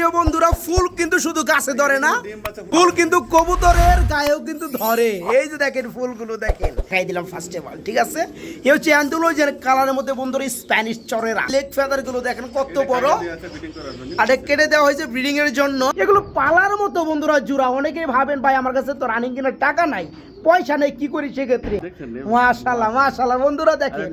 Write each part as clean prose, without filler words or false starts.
প্রিয় বন্ধুরা, ফুল কিন্তু শুধু গাছে ধরে না, ফুল কিন্তু কবুতরের গায়েও কিন্তু ধরে। এই যে দেখেন ফুলগুলো দেখেন, খাই দিলাম ফার্স্ট অফ অল, ঠিক আছে। এই হচ্ছে অ্যান্থোলজিয়ান কালারের মধ্যে বন্ধুরা স্প্যানিশ চরেরা। লেগ ফেদার গুলো দেখেন কত বড়, আর কেটে দেওয়া হয়েছে ব্রিডিং এর জন্য। এগুলো পালার মতো বন্ধুরা জোড়া। অনেকেই ভাবেন ভাই আমার কাছে তো রানিং কেনার টাকা নাই, পয়সা নেই, কি করি সেক্ষেত্রে? মাশাআল্লাহ মাশাআল্লাহ বন্ধুরা দেখেন,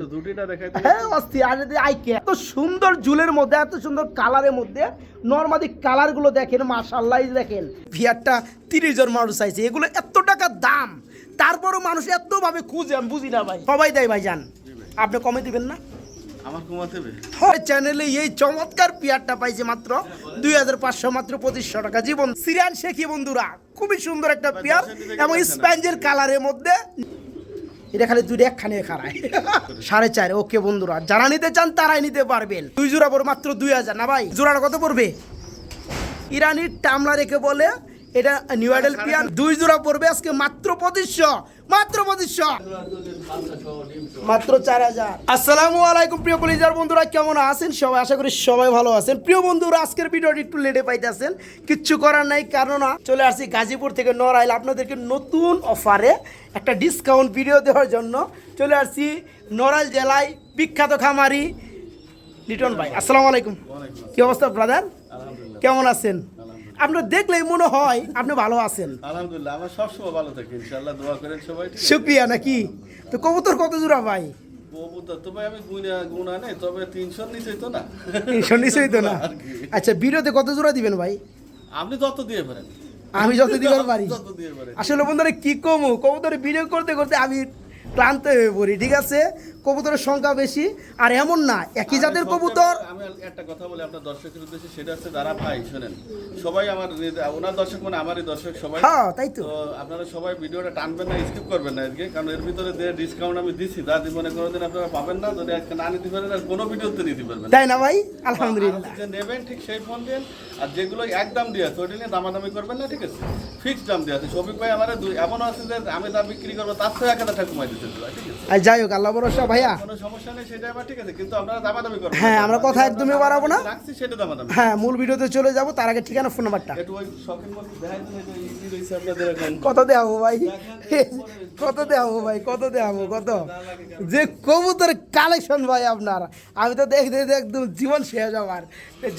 হ্যাঁ অস্থির। আর আইকে এত সুন্দর ঝুলের মধ্যে, এত সুন্দর কালারের মধ্যে, নরমালি কালার গুলো দেখেন মাশাআল্লাহ। দেখেন ভিয়ারটা 30 জন মানুষ চাইছে, এগুলো এত টাকা দাম, তারপরও মানুষ এত ভাবে খুঁজে, আমি বুঝি না ভাই। সবাই দেয় ভাই, জান আপনি কমে দিবেন না? আমার কমাতে হবে। হয় চ্যানেলে এই চমৎকার পেয়ারটা পাইছে মাত্র 2500, মাত্র 2500 টাকা। জীবন সিরিয়ান শেখি বন্ধুরা, খুবই সুন্দর একটা পেয়ার এবং স্প্যাঞ্জের কালারের মধ্যে। এটা খালি দুই একখানে খারায় 4.5। ওকে বন্ধুরা, যারা নিতে চান তারাই নিতে পারবেন। 2 জোড়া পড়বে মাত্র 2000 না ভাই? জোড়াটা কত পড়বে? ইরানির টামলা রেখে বলে এটা নিউ আইডেল পিয়ার। 2 জোড়া পড়বে আজকে মাত্র 2500, মাত্র 2500, মাত্র 4000। আসসালামু আলাইকুম প্রিয় কলিজার বন্ধুরা, কেমন আছেন সবাই? আশা করি সবাই ভালো আছেন। প্রিয় বন্ধুরা, আজকের ভিডিওটি একটু লেটে পাইতেছেন, কিচ্ছু করার নাই, কারণ চলে আসছি গাজীপুর থেকে নড়াইল। আপনাদেরকে নতুন অফারে একটা ডিসকাউন্ট ভিডিও দেওয়ার জন্য চলে আসছি নড়াইল জেলায় বিখ্যাত খামারি লিটন ভাই। আসসালামু আলাইকুম। কি অবস্থা ব্রাদার, কেমন আছেন? আপনার দেখলেই মনে হয় আপনি ভালো আছেন। আলহামদুলিল্লাহ, আমরা সবসময় ভালো থাকি ইনশাআল্লাহ, দোয়া করেন সবাই। শুকরিয়া। নাকি তো কবুতর কত জোড়া ভাই? কবুতর তো ভাই আমি গুণা নেই, তবে 300 নিচেই তো না। 300 নিচেই তো না। আচ্ছা, ভিডিওতে কত জোড়া দিবেন ভাই? আপনি যত দিয়ে পারেন। আমি যত দিবার পারি। যত দিয়ে পারেন। আসলে বন্ধুরা কি কমু, কবুতরের ভিডিও করতে করতে আমি ক্লান্ত হয়ে পড়ি, ঠিক আছে। কবুতরের সংখ্যা বেশি, আর এমন না একই জাতের কবুতর। আমি একটা কথা বলি আপনার দর্শকের উদ্দেশ্যে, সেটা হচ্ছে যারা ভাই শোনেন, সবাই আমার ওনার দর্শক মানে আমারই দর্শক সবাই। হ্যাঁ তাই তো। আপনারা সবাই ভিডিওটা টানবেন না, স্কিপ করবেন না আজকে, কারণ এর ভিতরে যে ডিসকাউন্ট আমি দিছি তা জীবনে কোনোদিন আপনারা পাবেন না। যদি আজকে না নিতে পারেন আর কোনো ভিডিওতে নিতে পারবেন, তাই না ভাই? আলহামদুলিল্লাহ। যে নেবেন ঠিক সেই ফোন দেন, আর যেগুলো একদম দিয়ে আছে ওইটা নিয়ে দামাদামি করবেন না, ঠিক আছে। ফিক্সড দাম দিয়ে আছে। শফিক ভাই আমার এমন আছে যে আমি দাম বিক্রি করবো তার থেকে 1000 টাকা কমাই দিতে, ঠিক আছে। যাই হোক, আল্লাহ ভরসা ভাইয়া, কোনো সমস্যা নেই, সেটা আমার ঠিক আছে, কিন্তু আপনারা দামাদামি করবেন। হ্যাঁ, আমরা কথা একদমই বাড়াবো না, রাখছি সেটা দামাদামি। হ্যাঁ, মূল ভিডিওতে চলে যাব, তার আগে ঠিকানা ফোন নাম্বারটা একটু ওই শখের মধ্যে দেখাই দিন, এটা ইজি রইছে আপনাদের এখন। কত দেবো ভাই? কত দেবো ভাই? কত দেবো? কত যে কবুতর কালেকশন ভাই আপনার, আমি তো দেখতে একদম জীবন শেষ আমার।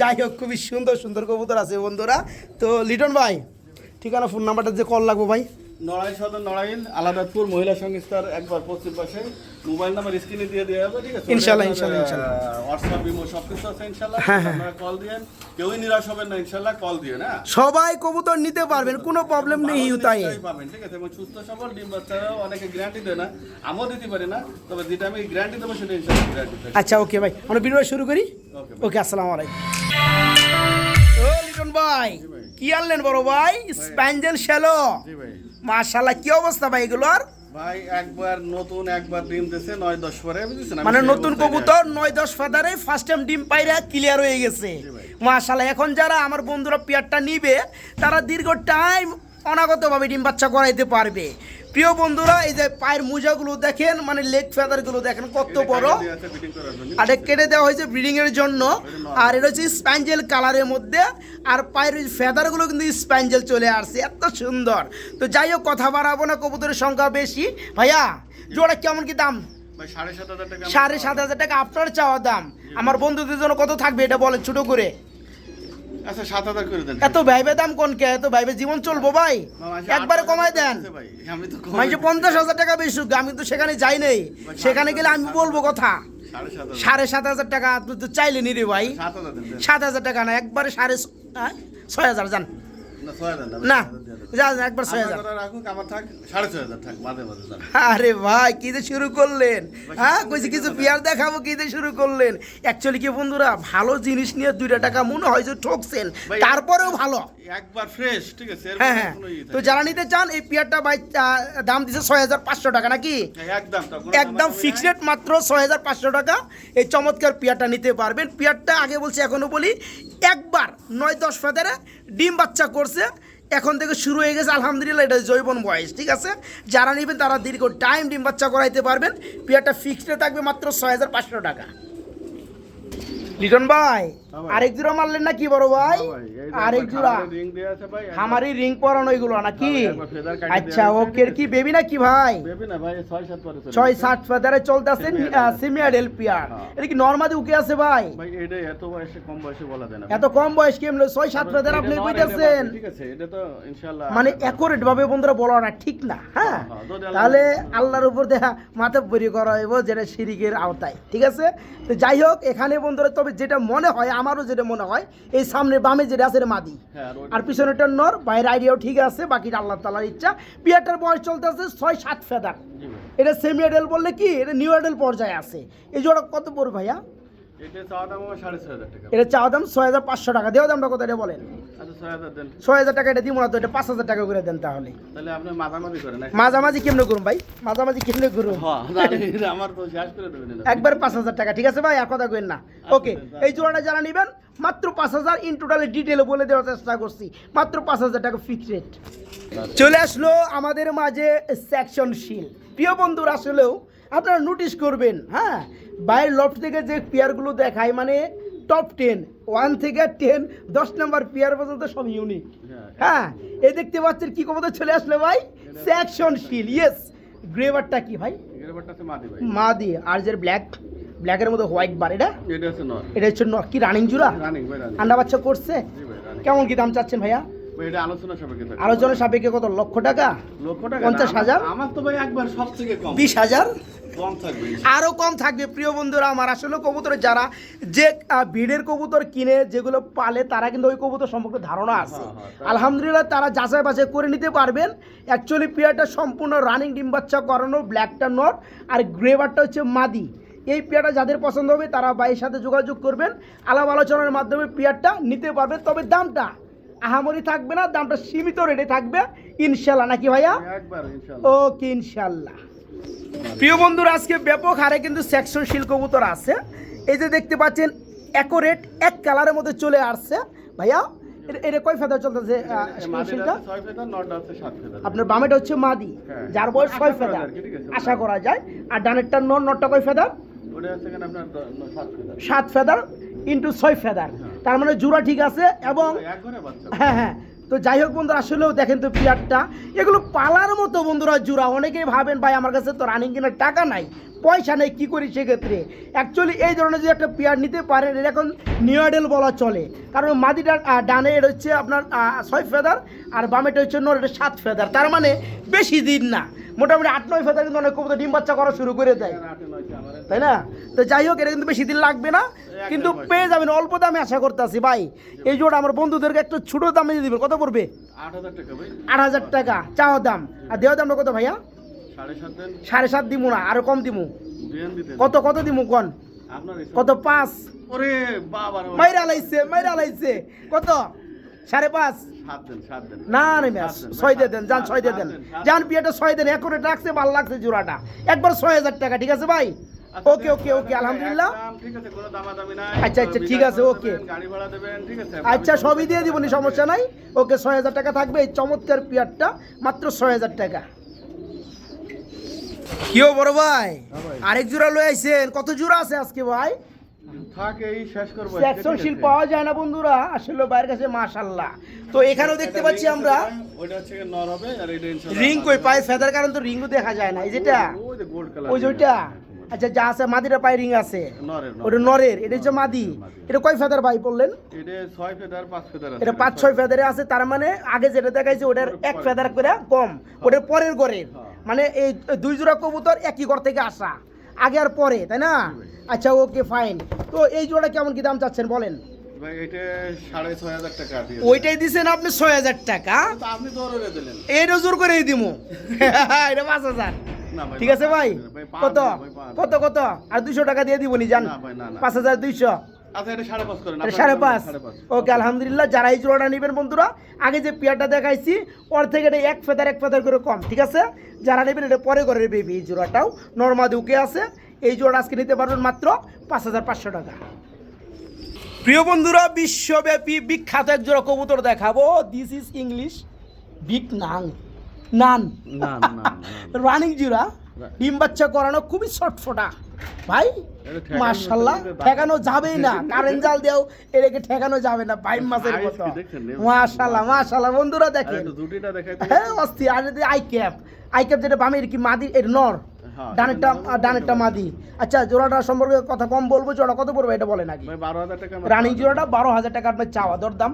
যাই হোক, খুবই সুন্দর সুন্দর কবুতর আছে বন্ধুরা। তো লিটন ভাই, ঠিকানা ফোন নাম্বারটা যে কল লাগবো ভাই? নড়াইল সদর, নড়াইল আলাদাপুর মহিলা সংস্থার একবার পশ্চিম পাশে। মোবাইল নাম্বার স্ক্রিনে দিয়ে দেওয়া হবে, ঠিক আছে। ইনশাআল্লাহ ইনশাআল্লাহ ইনশাআল্লাহ। হোয়াটসঅ্যাপ বিমো সবকিছু আছে ইনশাআল্লাহ। হ্যাঁ, আপনারা কল দিয়েন, কেউই নিরাশ হবেন না ইনশাআল্লাহ, কল দিয়েন। হ্যাঁ, সবাই কবুতর নিতে পারবেন, কোনো প্রবলেম নেই। তাই পাবেন, ঠিক আছে। এবং সুস্থ সবল ডিম বাচ্চারাও অনেকে গ্যারান্টি দেয় না, আমিও দিতে পারি না, তবে যেটা আমি গ্যারান্টি দেবো সেটা ইনশাআল্লাহ গ্যারান্টি থাকবে। আচ্ছা ওকে ভাই, আমরা ভিডিও শুরু করি। ওকে, আসসালামু আলাইকুম। ও লিটন ভাই, কি আনলেন বড় ভাই? স্প্যাঞ্জেল শ্যালো, জি ভাই। মাশাআল্লাহ, কি অবস্থা ভাই এগুলোর? ভাই একবার নতুন, একবার ডিম দিয়েছে 9-10 পরে, বুঝছেন? মানে নতুন কবুতর 9-10 ফাদারে ফার্স্ট টাইম ডিম পাইরা ক্লিয়ার হয়ে গেছে, মাশাআল্লাহ। এখন যারা আমার বন্ধুরা পেয়ারটা নিবে, তারা দীর্ঘ টাইম অনাগতভাবে ডিম বাচ্চা করাইতে পারবে। প্রিয় বন্ধুরা, এই যে পায়ের মোজাগুলো দেখেন, মানে লেগ ফেদারগুলো দেখেন কত বড়, আর কেটে দেওয়া হয়েছে ব্রিডিং এর জন্য। আর এটা হচ্ছে স্প্যাঞ্জেল কালারের মধ্যে, আর পায়ের ফেদারগুলো কিন্তু স্প্যাঞ্জেল চলে আসছে, এত সুন্দর। তো যাই হোক, কথা বাড়াবো না, কবুতরের সংখ্যা বেশি। ভাইয়া জোড়া কেমন কি দাম? 7,500 টাকা আপনার চাওয়া দাম। আমার বন্ধুদের জন্য কত থাকবে এটা বলেন ছোট করে? আচ্ছা 7,000 করে দেন। এত ভাইবে দাম কোন কে? এত ভাইবে জীবন চলবো ভাই? একবারে কমাই দেন। মানে 50,000 টাকা বেশি, আমি তো সেখানে যাই নাই, সেখানে গেলে আমি বলবো কথা। 7,500 টাকা আপনি তো চাইলে নি রে ভাই। 7,000 টাকা না, একবারে 6,500 যান। না যান, একবার 6,000 আরে ভাই, কি যে শুরু করলেন? হ্যাঁ, কইছি কিছু বিয়ার দেখাবো, কি যে শুরু করলেন? অ্যাকচুয়ালি কি বন্ধুরা, ভালো জিনিস নিয়ে 2 টাকা মনে হয় যে ঠকছেন, তারপরেও ভালো একবার ফ্রেশ, ঠিক আছে। হ্যাঁ হ্যাঁ। তো যারা নিতে চান, এই পেয়ারটা ভাই দাম দিছে 6,500 টাকা, নাকি? একদম ফিক্সড রেট, মাত্র 6,500 টাকা। এই চমৎকার পেয়ারটা নিতে পারবেন। পেয়ারটা আগে বলছি, এখনো বলি, একবার 9-10 ফেদারে ডিম বাচ্চা করছে, এখন থেকে শুরু হয়ে গেছে আলহামদুলিল্লাহ। এটা জৈবন বয়স, ঠিক আছে। যারা নেবেন তারা দীর্ঘ টাইম ডিম বাচ্চা করাইতে পারবেন। পেয়ারটা ফিক্সড থাকবে মাত্র 6,500 টাকা। লিটন ভাই হ্যাঁ ভাই। আরেক জোড়া মারলেন না কি বড় ভাই? আরেক জোড়া রিং দেয়া আছে ভাই। আমারই রিং পরানো এগুলো নাকি? হ্যাঁ ভাই, একবার feather কাটে আচ্ছা দেয়া আছে, ওকে ঠিক কি বেবি নাকি ভাই? বেবি না ভাই 6-7 পরে চলে 6-7 ফেদারে চলতেছে Semi-adult। Semi adult pair. হ্যাঁ। এটা কি নরমাদি উকে আছে ভাই? ভাই এটা এত বয়সে কম বয়সে বলা যায় না এত কম বয়স কেমন 6-7 ফেদার আপনি এটা কইতাছেন? ঠিক আছে এটা তো ইনশাআল্লাহ মানে অ্যাকুরেট ভাবে বন্ধুরা বলা না ঠিক না, হ্যাঁ? হ্যাঁ, যদি আল্লাহ- তাহলে আল্লাহর উপর দেখা মাথা বরি করা হইব যেটা শিরিকের আওতায়, ঠিক আছে? তো যাই হোক এখানে বন্ধুরা তবে যেটা মনে হয় আমারও যেটা মনে হয় এই সামনে বামে যেটা আছে এটা মাদি হ্যাঁ, আর ওইটা- আর পিছনেটা নর, বাইরের আইডিয়াও ঠিক আছে, বাকিটা আল্লাহ তাআলার ইচ্ছা। পিয়ারটার বয়স চলতেছে 6-7 ফেদার। জি ভাই। এটা সেমি অ্যাডাল বললে কি এটা নিউ অ্যাডাল পর্যায়ে আছে। এই জোড়া কত পড়বে ভাইয়া? এটা চাওয়া দাম আমার 6,500 টাকা। এটা চাওয়া দাম 6500 টাকা। দেওয়া দামটা কত এটা বলেন? আচ্ছা 6,000 দেন। 6000 টাকা এটা দিব না তো, এটা 5000 টাকা করে দেন তাহলে। তাহলে আপনি মাঝামাঝি করেন নাকি? মাঝামাঝি কেমনে করুন ভাই? মাঝামাঝি কেমনে করুন? হ্যাঁ, জানি, আমার তো শেষ করে দেবেন এটা। একবার 5000 টাকা, ঠিক আছে ভাই? আর কথা কইেন না। ওকে, এই জোড়াটা যারা নেবেন মাত্র 5000, ইন টোটালে ডিটেলে বলে দেওয়ার চেষ্টা করছি, মাত্র 5000 টাকা ফিক্সড রেট। চলে আসলো আমাদের মাঝে সেকশন শিল। প্রিয় বন্ধুরা আসলেও আপনারা নোটিশ করবেন, হ্যাঁ, বাইরের লফট থেকে যে পেয়ারগুলো দেখায় মানে টপ 10, 1 থেকে 10, 10 নাম্বার পেয়ার পর্যন্ত সব ইউনিক। হ্যাঁ, এই দেখতে পাচ্ছেন কি কবতে চলে আসলো ভাই সেকশন শিল। ইয়েস, গ্রেভারটা কি ভাই? এর ব্যাপারটা আছে মাদি ভাই। মাদি। আর যে ব্ল্যাকের মধ্যে হোয়াইট বার, এটা এটা আছে নর। এটা হচ্ছে কি রানিং জুরা? রানিং ভাই, রানিং। আন্ডা বাচ্চা করছে? জি ভাই, রানিং। কেমন কি দাম চাচ্ছেন ভাইয়া? ভাই এটা আলোচনা সাপেক্ষে থাকে। আলোচনা সাপেক্ষে কত? লক্ষ টাকা? লক্ষ টাকা না, 50,000? আমার তো ভাই একবার সব থেকে কম 20,000? কম থাকবে। আরো কম থাকবে। প্রিয় বন্ধুরা আমার আসলে কবুতরের যারা যে ভিড়ের কবুতর কিনে যেগুলো পালে তারা কিন্তু ওই কবুতর সম্পর্কে ধারণা আছে। হ্যাঁ, আলহামদুলিল্লাহ তারা যাচাই বাছাই করে নিতে পারবেন। অ্যাকচুয়ালি পেয়ারটা সম্পূর্ণ রানিং ডিম বাচ্চা করানো, ব্ল্যাকটা নট আর গ্রেভারটা হচ্ছে মাদি। এই পেয়ারটা যাদের পছন্দ হবে তারা ভাইয়ের সাথে যোগাযোগ করবেন, আলাপ আলোচনার মাধ্যমে পেয়ারটা নিতে পারবেন। তবে দামটা আহামরি থাকবে না, দামটা সীমিত রেটে থাকবে ইনশাল্লাহ, নাকি ভাইয়া? একবার ইনশাআল্লাহ। ওকে ইনশাল্লাহ। প্রিয় বন্ধুরা আজকে ব্যাপক হারে কিন্তু সেকশন শিল কবুতর আছে। এই যে দেখতে পাচ্ছেন অ্যাকোরেট এক কালারের মধ্যে চলে আসছে। ভাইয়া এটা কয় ফেদার চলতেছে শিলটা? 6 ফেদার, নরটা আছে 7 ফেদার। আপনার বামেটা হচ্ছে মাদি, হ্যাঁ। যার বয়স 6 আশা করা ফেদার, যায়, ঠিক আছে। আশা করা যায়। আর ডানেরটা নটটা কয় ফেদার? ওটা আছে কেন আপনার 7 ফেদার। 7 ফেদার ইন্টু 6 ফেদার, তার মানে জোড়া ঠিক আছে। এবং এক ঘরে বাচ্চা। হ্যাঁ হ্যাঁ, তো যাই হোক বন্ধুরা আসলেও দেখেন তো পেয়ারটা এগুলো পালার মতো বন্ধুরা জোড়া। অনেকেই ভাবেন ভাই আমার কাছে তো রানিং কেনার টাকা নাই, পয়সা নেই, কী করি সেক্ষেত্রে? অ্যাকচুয়ালি এই ধরনের যে একটা পেয়ার নিতে পারেন এটা এখন নিউ অ্যাডাল বলা চলে। কারণ মাদিটা ডানে এটা হচ্ছে আপনার 6 ফেদার আর বামেটা হচ্ছে নর, এটা 7 ফেদার। তার মানে বেশি দিন না, মোটামুটি 8-9 ফেদার কিন্তু অনেক কবুতর ডিম বাচ্চা করা শুরু করে দেয়, তাই না? তো যাই হোক এটা কিন্তু বেশি দিন লাগবে না, কিন্তু পেয়ে যাবেন অল্প দামে আশা করতেছি ভাই। এই জোড়া আমার বন্ধুদেরকে একটু ছোট দামে দিয়ে দিবেন। কত পড়বে? 8,000 টাকা ভাই। 8,000 টাকা চাওয়া দাম। আর দেওয়া দামটা কত ভাইয়া? 7.5 দেন। 7.5 দিব না, আরো কম দিব। দেন দিতেন। কত কত দিব কোন? আপনার ইচ্ছা। কত? 5? ওরে বাবা রে। মাইরা লাইছে কত? 5.5? 7 দেন। না না ম্যাস 6 দিয়ে দেন, যান 6 দিয়ে দেন, যান বিয়েটা 6 দেন। এখন রাখছে ভালো লাগছে জোড়াটা, একবার 6,000 টাকা, ঠিক আছে ভাই? ওকে ওকে ওকে আলহামদুলিল্লাহ। ঠিক আছে, কোনো দামাদামি নাই। আচ্ছা, আচ্ছা, ঠিক আছে, ওকে। গাড়ি ভাড়া দেবেন, ঠিক আছে। আচ্ছা সবই দিয়ে দিব, সমস্যা নাই। ওকে 6,000 টাকা থাকবে এই চমৎকার পেয়ারটা, মাত্র 6,000 টাকা। কিও বড় ভাই আরেক জোড়া লয়ে আইছেন? কত জোড়া আছে আজকে ভাই? থাকে এই শেষ করব। সেকশন শিল পাওয়া যায় না বন্ধুরা আসলে বাইরের কাছে, মাশাআল্লাহ। তো এখানেও দেখতে পাচ্ছি আমরা ওইটা হচ্ছে নর হবে আর এটা ইনশাআল্লাহ রিং কই পায় ফেদার, কারণ তো রিংও দেখা যায় না। এই যেটা ওই যে গোল্ড কালার, ওই যে ওইটা, আচ্ছা যা আছে মাদিরা পায়ে রিং আছে, নরের ওটা নরের, এটা হচ্ছে মাদি। এটা কয় ফেদার ভাই বললেন? এটা 6 ফেদার 5 ফেদার আছে। এটা 5-6 ফেদারে আছে। তার মানে আগে যেটা দেখাইছে ওটার 1 ফেদার করে কম, ওটার পরের ঘরের। মানে এই 2 জোড়া কবুতর একই ঘর থেকে আসা, আগে আর পরে, তাই না? আচ্ছা ওকে ফাইন। তো এই জোড়া কেমন কি দাম চাচ্ছেন বলেন? ভাই এটা 6,500 টাকা দিয়ে। ওইটাই দিছেন আপনি 6,000 টাকা, তো আপনি তো ওরে দিলেন। এইটা জোর করেই দিমু। এটা 5,000, না ভাই, ঠিক আছে ভাই? কত কত কত? আর 200 টাকা দিয়ে দিবনি, জান? না ভাই, না 5,200। আচ্ছা এটা 5.5 করেন। 5.5? ওকে আলহামদুলিল্লাহ। যারা এই জোড়াটা নেবেন বন্ধুরা, আগে যে পেয়ারটা দেখাইছি ওর থেকে এটা 1 ফেদার করে কম, ঠিক আছে? যারা নেবেন এটা পরে করে বেবি। এই জোড়াটাও নর্মাদি উকে আছে। এই জোড়া আজকে নিতে পারবেন মাত্র 5,500 টাকা। প্রিয় বন্ধুরা বিশ্বব্যাপী বিখ্যাত এক জোড়া কবুতর দেখাবো। দিস ইজ ইংলিশ বিগ নান না না রানিং জোড়া, ডিম বাচ্চা করানো, খুবই শর্ট ফোটা, ভাই এটা ঠেকানো মাশাআল্লাহ হচ্ছে যে ঠেকানো যাবেই না কারেন্ট জাল দেও এটাকে ঠেকানো যাবে না বাইম মাছের আইস মতো কি দেখছেন? মাশাআল্লাহ মাশাআল্লাহ বন্ধুরা আর দেখেন একটু জুটিটা দেখাই দিন। হ্যাঁ অস্থি আর যদি আই ক্যাপ যেটা বামের কি মাদি এর নর হ্যাঁ, ডানেরটা মাদি আচ্ছা জোড়াটা সম্পর্কে কথা কম বলবো জোড়া কত পড়বে এটা বলেন আগে ভাই 12,000 টাকা রানিং জোড়াটা 12,000 টাকা আপনার চাওয়া দরদাম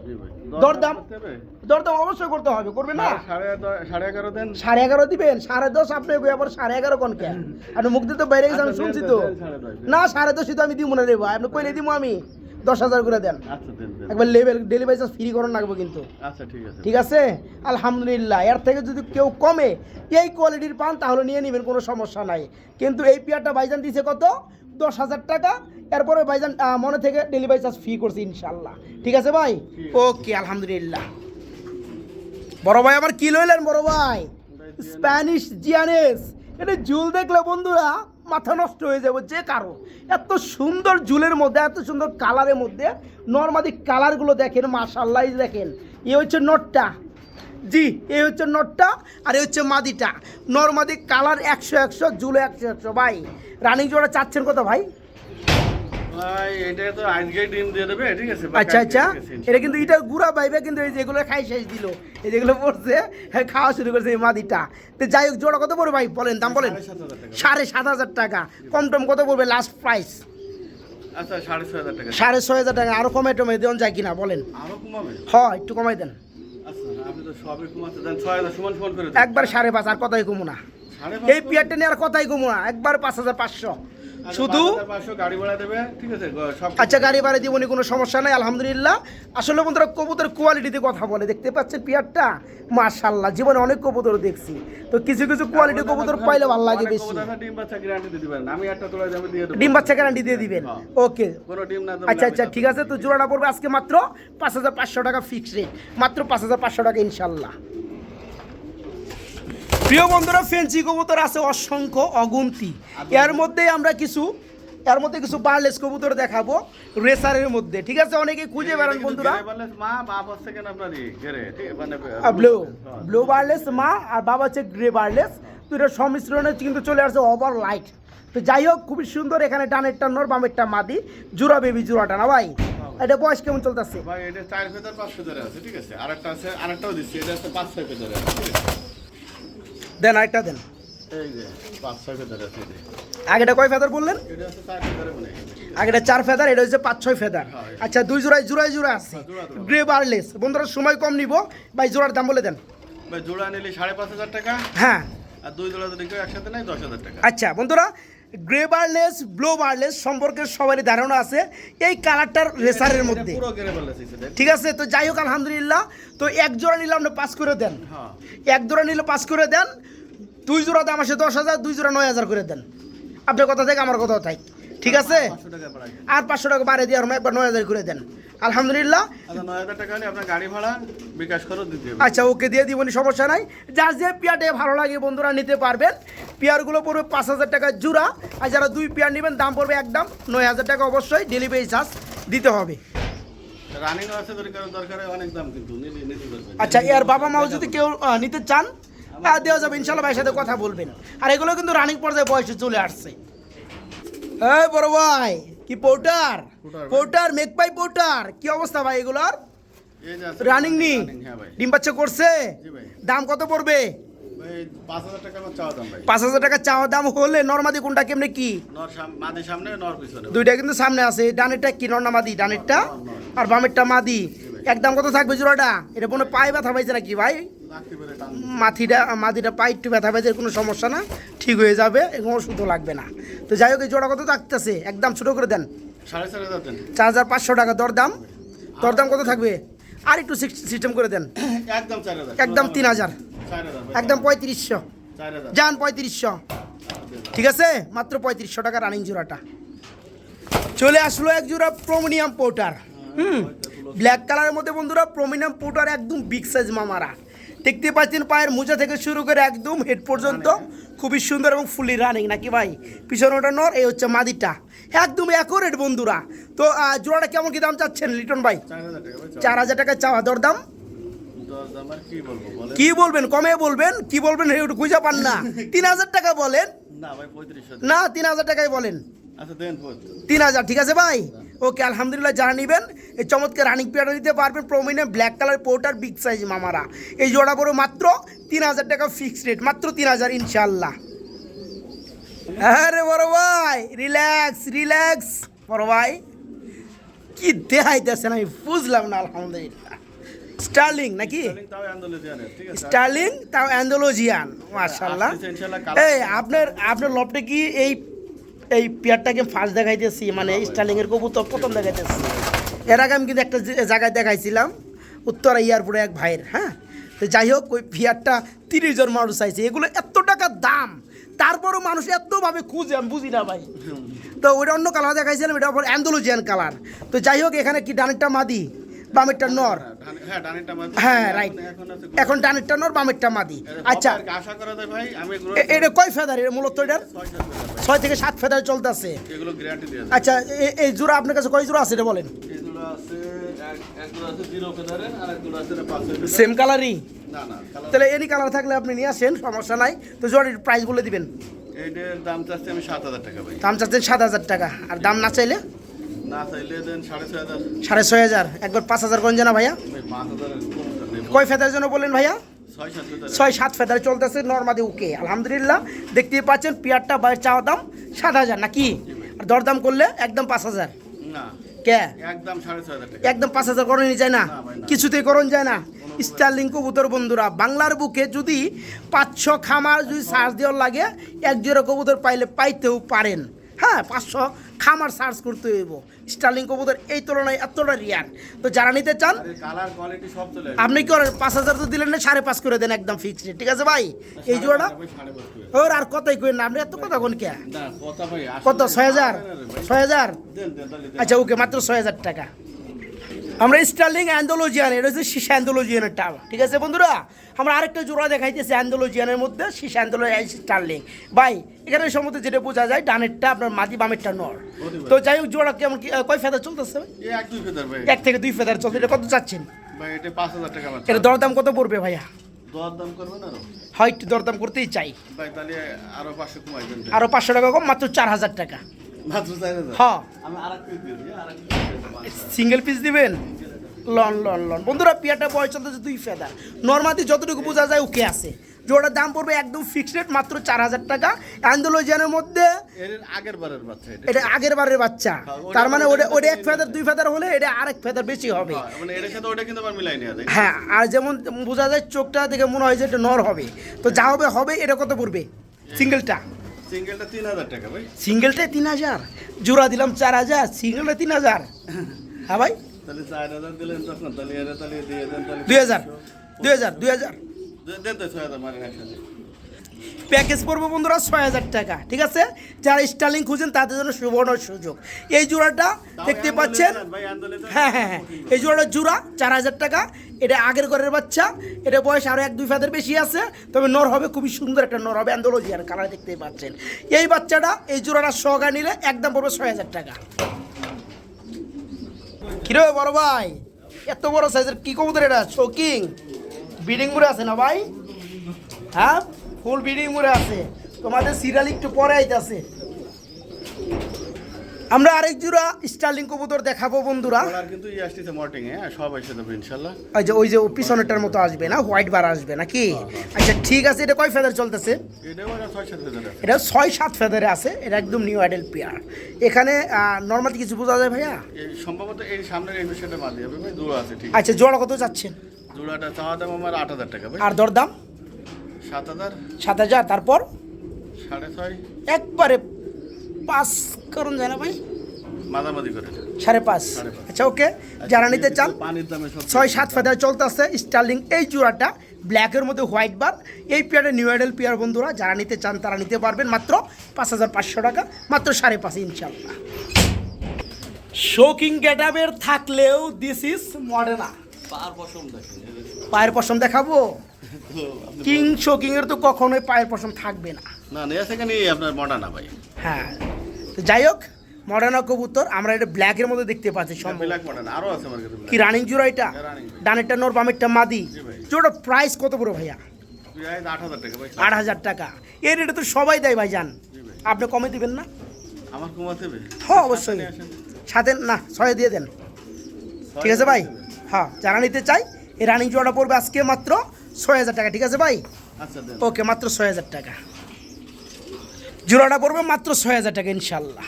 জি ভাই। দরদাম? করতে হবে? দরদাম অবশ্যই করতে হবে করবে না সাড়ে 11 দেন। 11.5 দিবেন 10.5 আপনি আবার 11.5 কোন কে আপনি মুখ দিতে বাইরে গেছে আমি আচ্ছা, শুনছি দেন, তো দেন, 10.5 না 10.5 তো আমি দিব না রে ভাই আপনি কইলে দিব আমি 10,000 করে দেন আচ্ছা দেন দেন। একবার লেভেল ডেলিভারি চার্জ ফ্রি করুন লাগবে কিন্তু আচ্ছা ঠিক আছে। ঠিক আছে আলহামদুলিল্লাহ এর থেকে যদি কেউ কমে এই কোয়ালিটির পান তাহলে নিয়ে নেবেন কোনো সমস্যা নাই কিন্তু এই পেয়ারটা ভাইজান দিছে কত 10,000 টাকা এরপরে ভাইজান মনে থেকে ডেলিভারি চার্জ ফ্রি করছে ইনশাল্লাহ ঠিক আছে ভাই ওকে আলহামদুলিল্লাহ বড় ভাই আমার কি লইলেন বড় ভাই স্প্যানিশ জিয়ানেস এটা জুল দেখলে বন্ধুরা মাথা নষ্ট হয়ে যাবে যে কারো এত সুন্দর জুলের মধ্যে এত সুন্দর কালারের মধ্যে নর্মালি কালারগুলো দেখেন মাশাআল্লাহ এই দেখেন এ হচ্ছে নটটা জি এই হচ্ছে নটটা আর এই হচ্ছে মাদিটা নর্মালি কালার 100 জুলে 100 ভাই রানিং জোড়া চাচ্ছেন কত ভাই ভাই এটা তো আজকে ডিম দিয়ে দেবে ঠিক আছে। আচ্ছা আচ্ছা এটা কিন্তু এটা গুড়া পাইবে কিন্তু এই যেগুলো খাই শেষ দিল এই যেগুলো পড়ছে হ্যাঁ খাওয়া শুরু করছে এই মাদিটা তো যাই হোক জোড়া কত পড়বে ভাই বলেন দাম বলেন 7,500 টাকা কম টম কত পড়বে লাস্ট প্রাইস আচ্ছা 6,500 টাকা। 6,500 টাকা আরো কমে টমে দেন যায় কিনা বলেন আরো কমাবে? হয় একটু কমাই দেন আচ্ছা আপনি তো সবই কমাতে দেন 6,000 সমান সমান করে দেন। একবার 5.5 আর কথাই কমু না 5,500 এই পিয়ারটা নিয়ে আর কথাই কমু না একবার 5,500 শুধু 5,500 গাড়ি ভাড়া দেবে ঠিক আছে সব। আচ্ছা গাড়ি ভাড়া দিবনি কোনো সমস্যা নাই আলহামদুলিল্লাহ আসলে বন্ধুরা কবুতর কোয়ালিটিতে কথা বলে দেখতে পাচ্ছেন পিয়ারটা মাশাআল্লাহ জীবনে অনেক কবুতর দেখছি তো কিছু কিছু কোয়ালিটি কবুতর পাইলে ভালো লাগে অনেক বেশি কবুতর ডিম বাচ্চা গ্যারান্টি দিতে পারেন। আমি একটা তোলা যাবে দিয়ে দেব। ডিম বাচ্চা গ্যারান্টি দিয়ে দিবেন হ্যাঁ। ওকে কোনো ডিম না দেবে আচ্ছা আচ্ছা ঠিক আছে তো জোড়াটা পড়বে আজকে মাত্র 5,500 টাকা ফিক্স রেট মাত্র 5,500 টাকা ইনশাল্লাহ প্রিয় বন্ধুরা ফেন্সি কবুতর আছে অসংখ্য অগুন্তি এর মধ্যে আমরা কিছু বার্লেস কবুতর দেখাবো রেসারের মধ্যে ঠিক আছে অনেকে খুঁজে বেড়ান বন্ধুরা মা বাপ হচ্ছে কেন আপনারই ঘেরে ঠিক মানে ব্লু বার্লেস মা আর বাবা হচ্ছে গ্রে বার্লেস তো এটা সংমিশ্রণে কিন্তু চলে আসছে ওভার লাইট তো যাই হোক খুবই সুন্দর এখানে ডানেরটা নর বামেরটা মাদি জোড়া বেবি জোড়াটা না ভাই এটা বয়স কেমন চলতেছে ভাই এটা 4 ফেদার 5 ফেদারে আছে ঠিক আছে আরেকটা আছে আরেকটাও দিচ্ছি এটা আছে 5-6 ফেদারে আছে ঠিক আছে দেন আরেকটা দেন এই যে 5-6 ফেদারে আছে এই যে। আগেটা কয় ফেদার বললেন এটা আছে 4 ফেদারে মানে আগেটা 4 ফেদার এটা হচ্ছে 5-6 ফেদার হ্যাঁ। আচ্ছা দুই জোড়ায় আছে জোড়া। গ্রে বার্লেস বন্ধুরা সময় কম নিব ভাই জোড়ার দাম বলে দেন ভাই জোড়া নিলে 5,500 টাকা হ্যাঁ আর দুই জোড়া যদি কেউ একসাথে নেয় 10,000 টাকা। আচ্ছা বন্ধুরা গ্রে বার্লেস ব্লু বার্লেস সম্পর্কে সবারই ধারণা আছে এই কালারটার রেসারের মধ্যে পুরো গেরে বলছে দেখ। ঠিক আছে তো যাই হোক আলহামদুলিল্লাহ তো এক জোড়া নিলে আপনি পাস করে দেন হ্যাঁ এক জোড়া নিলে পাস করে দেন দুই জোড়া দাম আসে 10,000 দুই জোড়া 9,000 করে দেন আপনার কথা থেকে আমার কথা তাই ঠিক আছে 500 টাকা বাড়াই। আর 500 টাকা বাড়িয়ে দিয়ে আর একবার 9,000 করে দেন আলহামদুলিল্লাহ আচ্ছা 9,000 টাকা হলে আপনার গাড়ি ভাড়া বিকাশ করে দিতে হবে। আচ্ছা ওকে দিয়ে দিবনি সমস্যা নাই যার যে পেয়ারটা ভালো লাগে বন্ধুরা নিতে পারবেন পেয়ারগুলো পড়বে 5,000 টাকা জোড়া আর যারা দুই পেয়ার নেবেন দাম পড়বে একদম 9,000 টাকা অবশ্যই ডেলিভারি চার্জ দিতে হবে রানিং আছে যদি কারো দরকার হয় অনেক দাম কিন্তু নিতে পারবেন। আচ্ছা এর বাবা মাও যদি কেউ নিতে চান দেওয়া যাবে ইনশাল্লাহ ভাইয়ের সাথে কথা বলবেন আর এগুলো কিন্তু রানিং পর্যায়ে বয়সে চলে আসছে এই বড় ভাই কি পোর্টার মেকপাই পোর্টার কি অবস্থা ভাই এগুলোর এই যে আছে রানিং নি হ্যাঁ ভাই। ডিম বাচ্চা করছে জি ভাই। দাম কত পড়বে ভাই 5,000 টাকা আমার চাওয়া দাম ভাই। 5,000 টাকা চাওয়া দাম হলে নরমাদি কোনটা কেমনে কি মাঝে সামনে নর পিছনে। দুইটা কিন্তু সামনে আছে ডানেরটা কি নর না মাদি ডানেরটা আর বামেরটা মাদি একদম কত থাকবে জোড়াটা এটা কোনো পায়ে ব্যথা পাইছে নাকি ভাই রাখতে পারে টান। মাদিটা পায়ে একটু ব্যথা পাইছে কোনো সমস্যা না ঠিক হয়ে যাবে এবং ওষুধও লাগবে না তো যাই হোক এই জোড়া কত থাকতেছে একদম ছোট করে দেন 4,500 দেন। 4,500 টাকা দরদাম কত থাকবে আর একটু সিস্টেম করে দেন একদম 4,000 একদম 3,000 4,000 ভাই। একদম 3,500 4,000 যান 3,500 ঠিক আছে মাত্র 3,500 টাকা রানিং জোড়াটা চলে আসলো এক জোড়া প্রোমিনিয়াম পোর্টার ব্ল্যাক কালারের মধ্যে বন্ধুরা প্রোমিনিয়াম পোর্টার একদম বিগ সাইজ মামারা দেখতে পাচ্ছেন পায়ের মোজা থেকে শুরু করে একদম হেড পর্যন্ত খুবই সুন্দর এবং ফুলি রানিং নাকি ভাই পিছনে ওটা নর এই হচ্ছে মাদিটা একদম অ্যাকুরেট বন্ধুরা তো জোড়াটা কেমন কি দাম চাচ্ছেন লিটন ভাই 4,000 টাকা ভাই। 4,000 টাকা চাওয়া দরদাম দশ দাম আর কি বলবো বলেন। কি বলবেন কমে বলবেন কি বলবেন একটু খুঁজে পান না 3,000 টাকা বলেন না ভাই 3500 না 3000 টাকাই বলেন। আচ্ছা দেন 3000 ঠিক আছে ভাই। ওকে আলহামদুলিল্লাহ, যারা নেবেন এই চমৎকার রানিং পেয়ারটা নিতে পারবেন। Prominent black colour porter big size মামারা, এই জোড়া পড়ো মাত্র 3000 টাকা ফিক্সড রেট, মাত্র 3000 ইনশাল্লাহ। আরে বড় ভাই রিল্যাক্স রিল্যাক্স, বড় ভাই কি দেখাইতেছেন আমি বুঝলাম না। আলহামদুলিল্লাহ স্টার্লিং নাকি? তাও অ্যান্ডালুজিয়ানের, ঠিক আছে? স্টার্লিং তাও অ্যান্ডালুজিয়ান, মাশাআল্লাহ। আসছে ইনশাআল্লাহ কালার। এই আপনার লপটে কি এই পেয়ারটাকে ফার্স্ট দেখাইতেছি, মানে স্টার্লিংয়ের কবুতর প্রথম দেখাইতেছি। এর আগে আমি কিন্তু একটা জায়গায় দেখাইছিলাম উত্তরা এয়ারপোর্টে এক ভাইয়ের, হ্যাঁ। তো যাই হোক ওই পেয়ারটা 30,000 মানুষ চাইছে, এগুলো এত টাকা দাম, তারপরও মানুষ এতভাবে খুঁজে, আমি বুঝি না ভাই। তো ওইটা অন্য কালার দেখাইছিলাম, এটা আবার অ্যান্ডালুজিয়ান কালার। তো যাই হোক এখানে কি ডানেরটা মাদি বামেরটা নর? হ্যাঁ ডানেরটা মাদি। হ্যাঁ রাইট, এখন ডানেরটা নর বামেরটা মাদি। আচ্ছা আশা করা যায় ভাই আমি এগুলো এটা কয় ফেদার এর মূলত? এটার 6 থেকে 7 ফেদার চলতেছে। এগুলো গ্যারান্টি দিয়ে। আচ্ছা এই জোড়া আপনার কাছে কয় জোড়া আছে এটা বলেন? এগুলো আছে এক জোড়া আছে 0 ফেদারের আর এক জোড়া আছে 5 ফেদারের। সেম কালারই? না না কালার। তাহলে এনি কালার থাকলে আপনি নিয়ে আসেন, সমস্যা নাই। তো জোড়ার প্রাইস বলে দিবেন। এইটার দাম চাচ্ছি আমি 7000 টাকা ভাই। দাম চাচ্ছেন 7000 টাকা, আর দাম না চাইলে না চাইলে দেন 6500। 6500, একবার 5000 কোন জানা ভাইয়া? ভাই 5000 এর কমটা নেব। কয় ফেদার জন্য বললেন ভাইয়া? 6-7 ফেদার। 6-7 ফেদার চলতেছে নর্মাদি। ওকে আলহামদুলিল্লাহ, দেখতেই পাচ্ছেন পেয়ারটা বাইরের চাওয়া দাম 7000 নাকি? আর দরদাম করলে একদম 5000। না কে একদম 6500 টাকা। একদম 5000 করণই যায় না? না ভাই, না। কিছুতেই করণ যায় না। স্টার্লিং কবুতর বন্ধুরা, বাংলার বুকে যদি 500 খামার যদি সার্চ দেওয়ার লাগে, এক জোড়া কবুতর পাইতেও পারেন। হ্যাঁ 500 খামার সার্চ করতে হইব। স্টার্লিং কবুতর এই তুলনায় এতটা রিয়ার। তো যারা নিতে চান, কালার কোয়ালিটি সব চলে আসবে। আপনি কি করেন 5000 তো দিলেন না, 5.5 করে দেন একদম ফিক্সড, ঠিক আছে ভাই? এই জোড়াটা 5.5 ওর আর কতই করেন না, আপনি এত কথা কোন কে? না কথা ভাই কত? 6000? 6000? দেন দেন তাহলে দেন। আচ্ছা ওকে, মাত্র 6000 টাকা। আমরা স্টার্লিং অ্যান্ডালুজিয়ান, এটা হচ্ছে শীষ অ্যান্ডালুজিয়ানের টাল, ঠিক আছে বন্ধুরা? আমরা আরেকটা জোড়া দেখাইতেছি অ্যান্ডালুজিয়ানের মধ্যে, শীষ অ্যান্ডালুজিয়ান স্টার্লিং। ভাই এখানে সম্মতি যেটা বোঝা যায়, ডানেরটা আপনার মাদি বামেরটা নর। তো যাই হোক জোড়া কেমন কি কয় ফেদার চলতেছে? এই 1-2 ফেদার ভাই। 1 থেকে 2 ফেদার চলছে। এটা কত চাচ্ছেন ভাই এটা 5000 টাকা মাত্র। এটা দরদাম কত পড়বে ভাইয়া? দর দাম করবেন আরো? হয় একটু দরদাম করতেই চাই। ভাই তাহলে আরো 500 কমাই দেন। আরো 500 টাকা কম, মাত্র 4000 টাকা। মাত্র 4000। হ্যাঁ আমি আরেক পিস দিই, আরেক পিস। সিঙ্গেল পিস দিবেন? লন বন্ধুরা, পিয়াটা বয়স চলতেছে 2 ফেদার, নর্মালি যতটুকু বোঝা যায় ওকে আছে। জোড়ার দাম পড়বে একদম ফিক্সড রেট, মাত্র 4000 টাকা। অ্যান্ডালুজিয়ানের মধ্যে এর আগের বারের বাচ্চা এটা। এটা আগের বারের বাচ্চা, তার মানে ওটা 1 ফেদার 2 ফেদার হলে এটা আরেক ফেদার বেশি হবে। মানে এর সাথে ওটা কিন্তু আবার মিলাই নেওয়া যায়। হ্যাঁ, আর যেমন বোঝা যায় চোখটা দেখে মনে হয় যে এটা নর হবে। তো যা হবে এটা কত পড়বে সিঙ্গেলটা? সিঙ্গেলটা 3000 টাকা ভাই। সিঙ্গেলটাই 3000, জোড়া দিলাম 4000, সিঙ্গেলটা 3000। হ্যাঁ ভাই, তাহলে 4000 দিলেন তখন, তাহলে এর তাহলে দিয়ে দেন তাহলে 2000 দেন তো 6000 মানে একসাথে। প্যাকেজ পড়বে বন্ধুরা 6000 টাকা, ঠিক আছে? যারা স্টার্লিং খুঁজেন তাদের জন্য সুবর্ণ সুযোগ। এই জোড়াটা দেখতে পাচ্ছেন, ভাই আন্দোলন। হ্যাঁ, এই জোড়াটা জোড়া 4000 টাকা। এটা আগের ঘরের বাচ্চা, এটা বয়স আরও 1-2 ফেদার বেশি আছে, তবে নর হবে, খুবই সুন্দর একটা নর হবে, অ্যান্ডালুজিয়ান কালার দেখতেই পাচ্ছেন। এই বাচ্চাটা এই জোড়াটা সহগা নিলে একদম পড়বে 6000 টাকা। কিরে বড় ভাই, এত বড় সাইজের কি কবুতর এটা? শোকিং ব্রিডিং মুড়ে আছে না ভাই? হ্যাঁ ফুল ব্রিডিং মুড়ে আছে। তোমাদের সিরিয়াল একটু পরে আইতাছে। আমরা আরেক জোড়া স্টার্লিং কবুতর দেখাবো বন্ধুরা। আর কিন্তু ই আসছে মর্টিং এ, সব এসে দেবে ইনশাআল্লাহ। ওই যে পিছনেরটার মতো আসবে না, হোয়াইট বার আসবে নাকি? আচ্ছা ঠিক আছে, এটা কয় ফেদার চলতেছে? এটাও আর 6-7 ফেদার আছে। এটা 6-7 ফেদারে আছে, এটা একদম নিউ আইডেল পেয়ার। এখানে নর্মালি কিছু বোঝা যায় ভাইয়া? এই সম্ভবত এই সামনের এই বিষয়টা বাদ হবে ভাই, জোড়া আছে ঠিক। আচ্ছা জোড়া কত যাচ্ছেন? জোড়াটা চাওয়া দাম আমার 8000 টাকা ভাই। আর দরদাম? 7000। 7000, তারপর 6.5 একবারে 5 করুন যায় না ভাই? মাঝামাঝি করে 5.5। আচ্ছা ওকে, যারা নিতে চান পানির দামে সব 6-7 ফেদার চলতেছে স্টার্লিং এই জোড়াটা, ব্ল্যাকের মধ্যে হোয়াইট বার। এই পেয়ারটা নিউ আইডেল পেয়ার বন্ধুরা, যারা নিতে চান তারা নিতে পারবেন মাত্র 5500 টাকা, মাত্র 5.5 ইনশাল্লাহ। শোকিং গেটআপের থাকলেও দিস ইজ মডেনা। পার পশম দেখেন। পায়ের পশম দেখাবো? কিং শোকিং এর তো কখনোই পায়ের পশম থাকবে না। না নেয়া সেখানে আপনার মডার্না ভাই। হ্যাঁ, তো যাই হোক মডার্না কবুতর আমরা এটা ব্ল্যাকের মধ্যে দেখতে পাচ্ছি সম্ভব। ব্ল্যাক মডার্ন আরো আছে মার্কেটে। কি রানিং জোড়া এটা? রানিং। ডানেরটা নর বামেরটা মাদি। জি ভাই। জোড়া প্রাইস কত বড় ভাইয়া? প্রায় 8,000 টাকা ভাই। 8,000 টাকা। এই রেটে তো সবাই দেয় ভাইজান, জি ভাই। আপনি কমে দিবেন না? আমার কমাতে হবে? হ্যাঁ অবশ্যই, সাথে না 6 দিয়ে দেন, ঠিক আছে ভাই? হ্যাঁ, যারা নিতে চাই এই রানিং জোড়াটা পড়বে আজকে মাত্র 6,000 টাকা, ঠিক আছে ভাই? আচ্ছা দেন। ওকে, মাত্র 6,000 টাকা জোড়াটা পড়বে, মাত্র 6,000 টাকা ইনশাল্লাহ।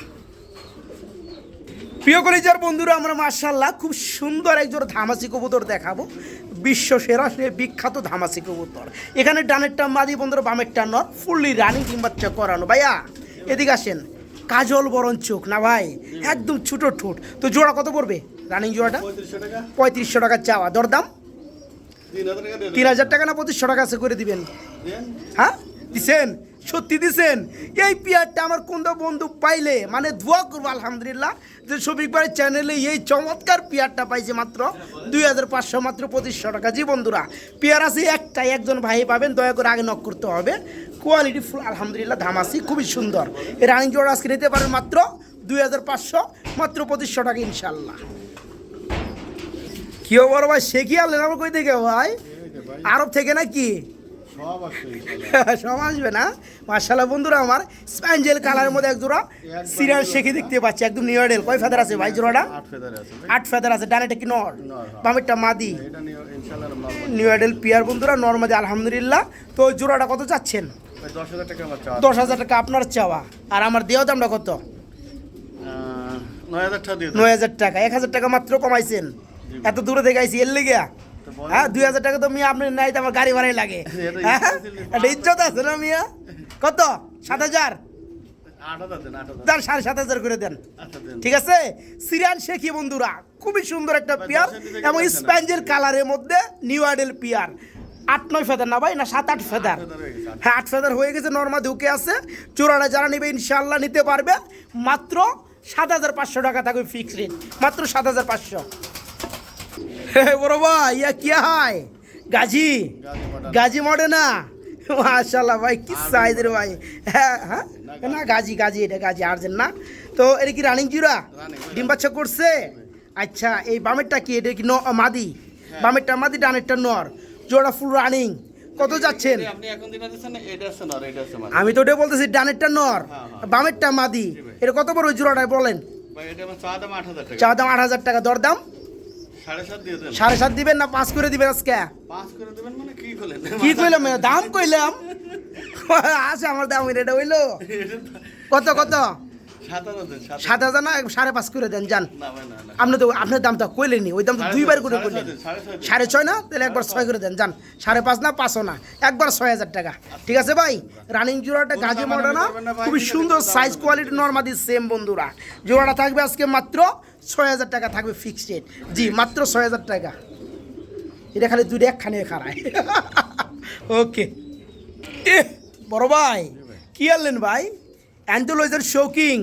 প্রিয় কলিজার বন্ধুরা, আমরা মাশাআল্লাহ খুব সুন্দর একজোড়া ধামাসি কবুতর দেখাবো, বিশ্ব সেরা সে বিখ্যাত ধামাসি কবুতর। এখানে ডানেরটা মাদি বন্ধুরা, বামেরটা নর, ফুললি রানিং কিংবা করানো। ভাইয়া এদিকে আসেন, কাজল বরণ চোখ না ভাই, একদম ছোট ঠোঁট। তো জোড়া কত পড়বে রানিং জোড়াটা? 3500 টাকা। 3500 টাকা চাওয়া, দরদাম 3000 টাকা দেন। 3,000 টাকা না 2500 টাকা আছে করে দিবেন? দেন। হ্যাঁ দিছেন, সত্যি দিছেন। এই পেয়ারটা আমার কোন বন্ধু পাইলে মানে দোয়া করবো আলহামদুলিল্লাহ যে শফিক ভাইয়ের চ্যানেলে এই চমৎকার পেয়ারটা পাইছে মাত্র 2,500, মাত্র 2500 টাকা। জি বন্ধুরা, পেয়ার আছে একটাই, একজন ভাই পাবেন, দয়া করে আগে নক করতে হবে। কোয়ালিটি ফুল আলহামদুলিল্লাহ, ধামাসি খুবই সুন্দর। এই রানিং জোড়া আজকে নিতে পারেন মাত্র 2,500, মাত্র 2500 টাকা ইনশাল্লাহ। কি বড় ভাই, সে কি আনলেন আমার কই থেকে ভাই? আরব থেকে নাকি? সব আছে ইনশাআল্লাহ। সব আসবে না? মাশাআল্লাহ বন্ধুরা, আমার স্প্যাঞ্জেল কালারের মধ্যে এক জোড়া সিরিয়াল শেখে দেখতে পাচ্ছি, একদম নিউ মডেল। কয় ফেদার আছে ভাই জোড়াটা? 8 ফেদার আছে ভাই। 8 ফেদার আছে। ডানেটা কি নর? হ্যাঁ। বামেরটা মাদি। এটা নিয়ে ইনশাআল্লাহ নরমাল। নিউ মডেল পিয়ার বন্ধুরা, নরমাদি আলহামদুলিল্লাহ। তো জোড়াটা কত চাচ্ছেন? ভাই 10,000 টাকা আমার চাওয়া। 10,000 টাকা আপনার চাওয়া, আর আমার দেওয়া দামটা কত? 9,000 টাকা দিয়ে দেন। 9,000 টাকা। 1,000 টাকা মাত্র কমাইছেন, এত দূরে থেকে আইছি এর লেগে। হ্যাঁ, 2,000 টাকা তো মিয়া আপনি নাই তো আমার গাড়ি ভাড়াই লাগে। হ্যাঁ, একটা ইজ্জত আছে না মিয়া? কত? 7,000? 8,000 দেন, 8,000। তার 7,500 করে দেন, আচ্ছা দেন। ঠিক আছে? সিরিয়ান শেখি বন্ধুরা, খুবই সুন্দর একটা পেয়ার এবং স্প্যাঞ্জেল কালারের মধ্যে নিউ মডেল পেয়ার। 8-9 ফেদার না ভাই, না 7-8 ফেদার? হ্যাঁ 8 ফেদার হয়ে গেছে, নর্মাল ঢুকে আছে। চোরাটা যারা নেবে ইনশাল্লাহ নিতে পারবে, মাত্র 7,500 টাকা থাকবে ফিক্স রেট, মাত্র 7,500। বড় ভাই ইয়া কি হাই গাজী, গাজী মডে না? মাশাআল্লাহ ভাই, কি সাইজের ভাই। হ্যাঁ হ্যাঁ, না গাজী, গাজী, এটা গাজী আর্জেন্ট না? তো এটা কি রানিং জুরা? ডিম বাচ্চা করছে? আচ্ছা, এই বামেরটা কি, এটা কি মাদি? বামেরটা মাদি, ডানেরটা নর, জোড়া ফুল রানিং। কত যাচ্ছেন? আপনি এখন দিনা দিচ্ছেন না, এটা আছে নর, এটা আছে মাদি। আমি তো ওটা বলতেছি, ডানেরটা নর, বামেরটা মাদি। এটা কত বড় জোড়াটা বলেন? ভাই এটা আমার চাওয়া দাম 8,000 টাকা। চা দাম 8,000 টাকা, দরদাম 7.5 দিয়ে দেন। 7.5 দিবেন না 5 করে দিবেন আজকে? 5 করে দেবেন মানে কি করলেন? কি কইলাম, দাম কইলাম। আচ্ছা, আমার দাম এটা হইলো কত? কত? 7,000 দেন। 7,000 না, 5.5 করে দেন যান। না ভাই না না। আপনি তো আপনার দামটা কইলেনি, ওই দাম তো দুইবার করে কইলেন। 6.5 6.5 না, তাহলে একবার 6 করে দেন যান। 5.5 না, 5 না, একবার 6,000 টাকা, ঠিক আছে ভাই? রানিং জোড়াটা গাজী মডেল না, খুবই সুন্দর সাইজ, কোয়ালিটি নরমাদি সেম বন্ধুরা। জোড়াটা থাকবে আজকে মাত্র 6,000 টাকা থাকবে ফিক্সড রেট। জি, মাত্র 6,000 টাকা। এটা খালি দুটো একখানে খারায়। ওকে, বড় ভাই কি আনলেন ভাই? অ্যান্থোলজির শৌকিং,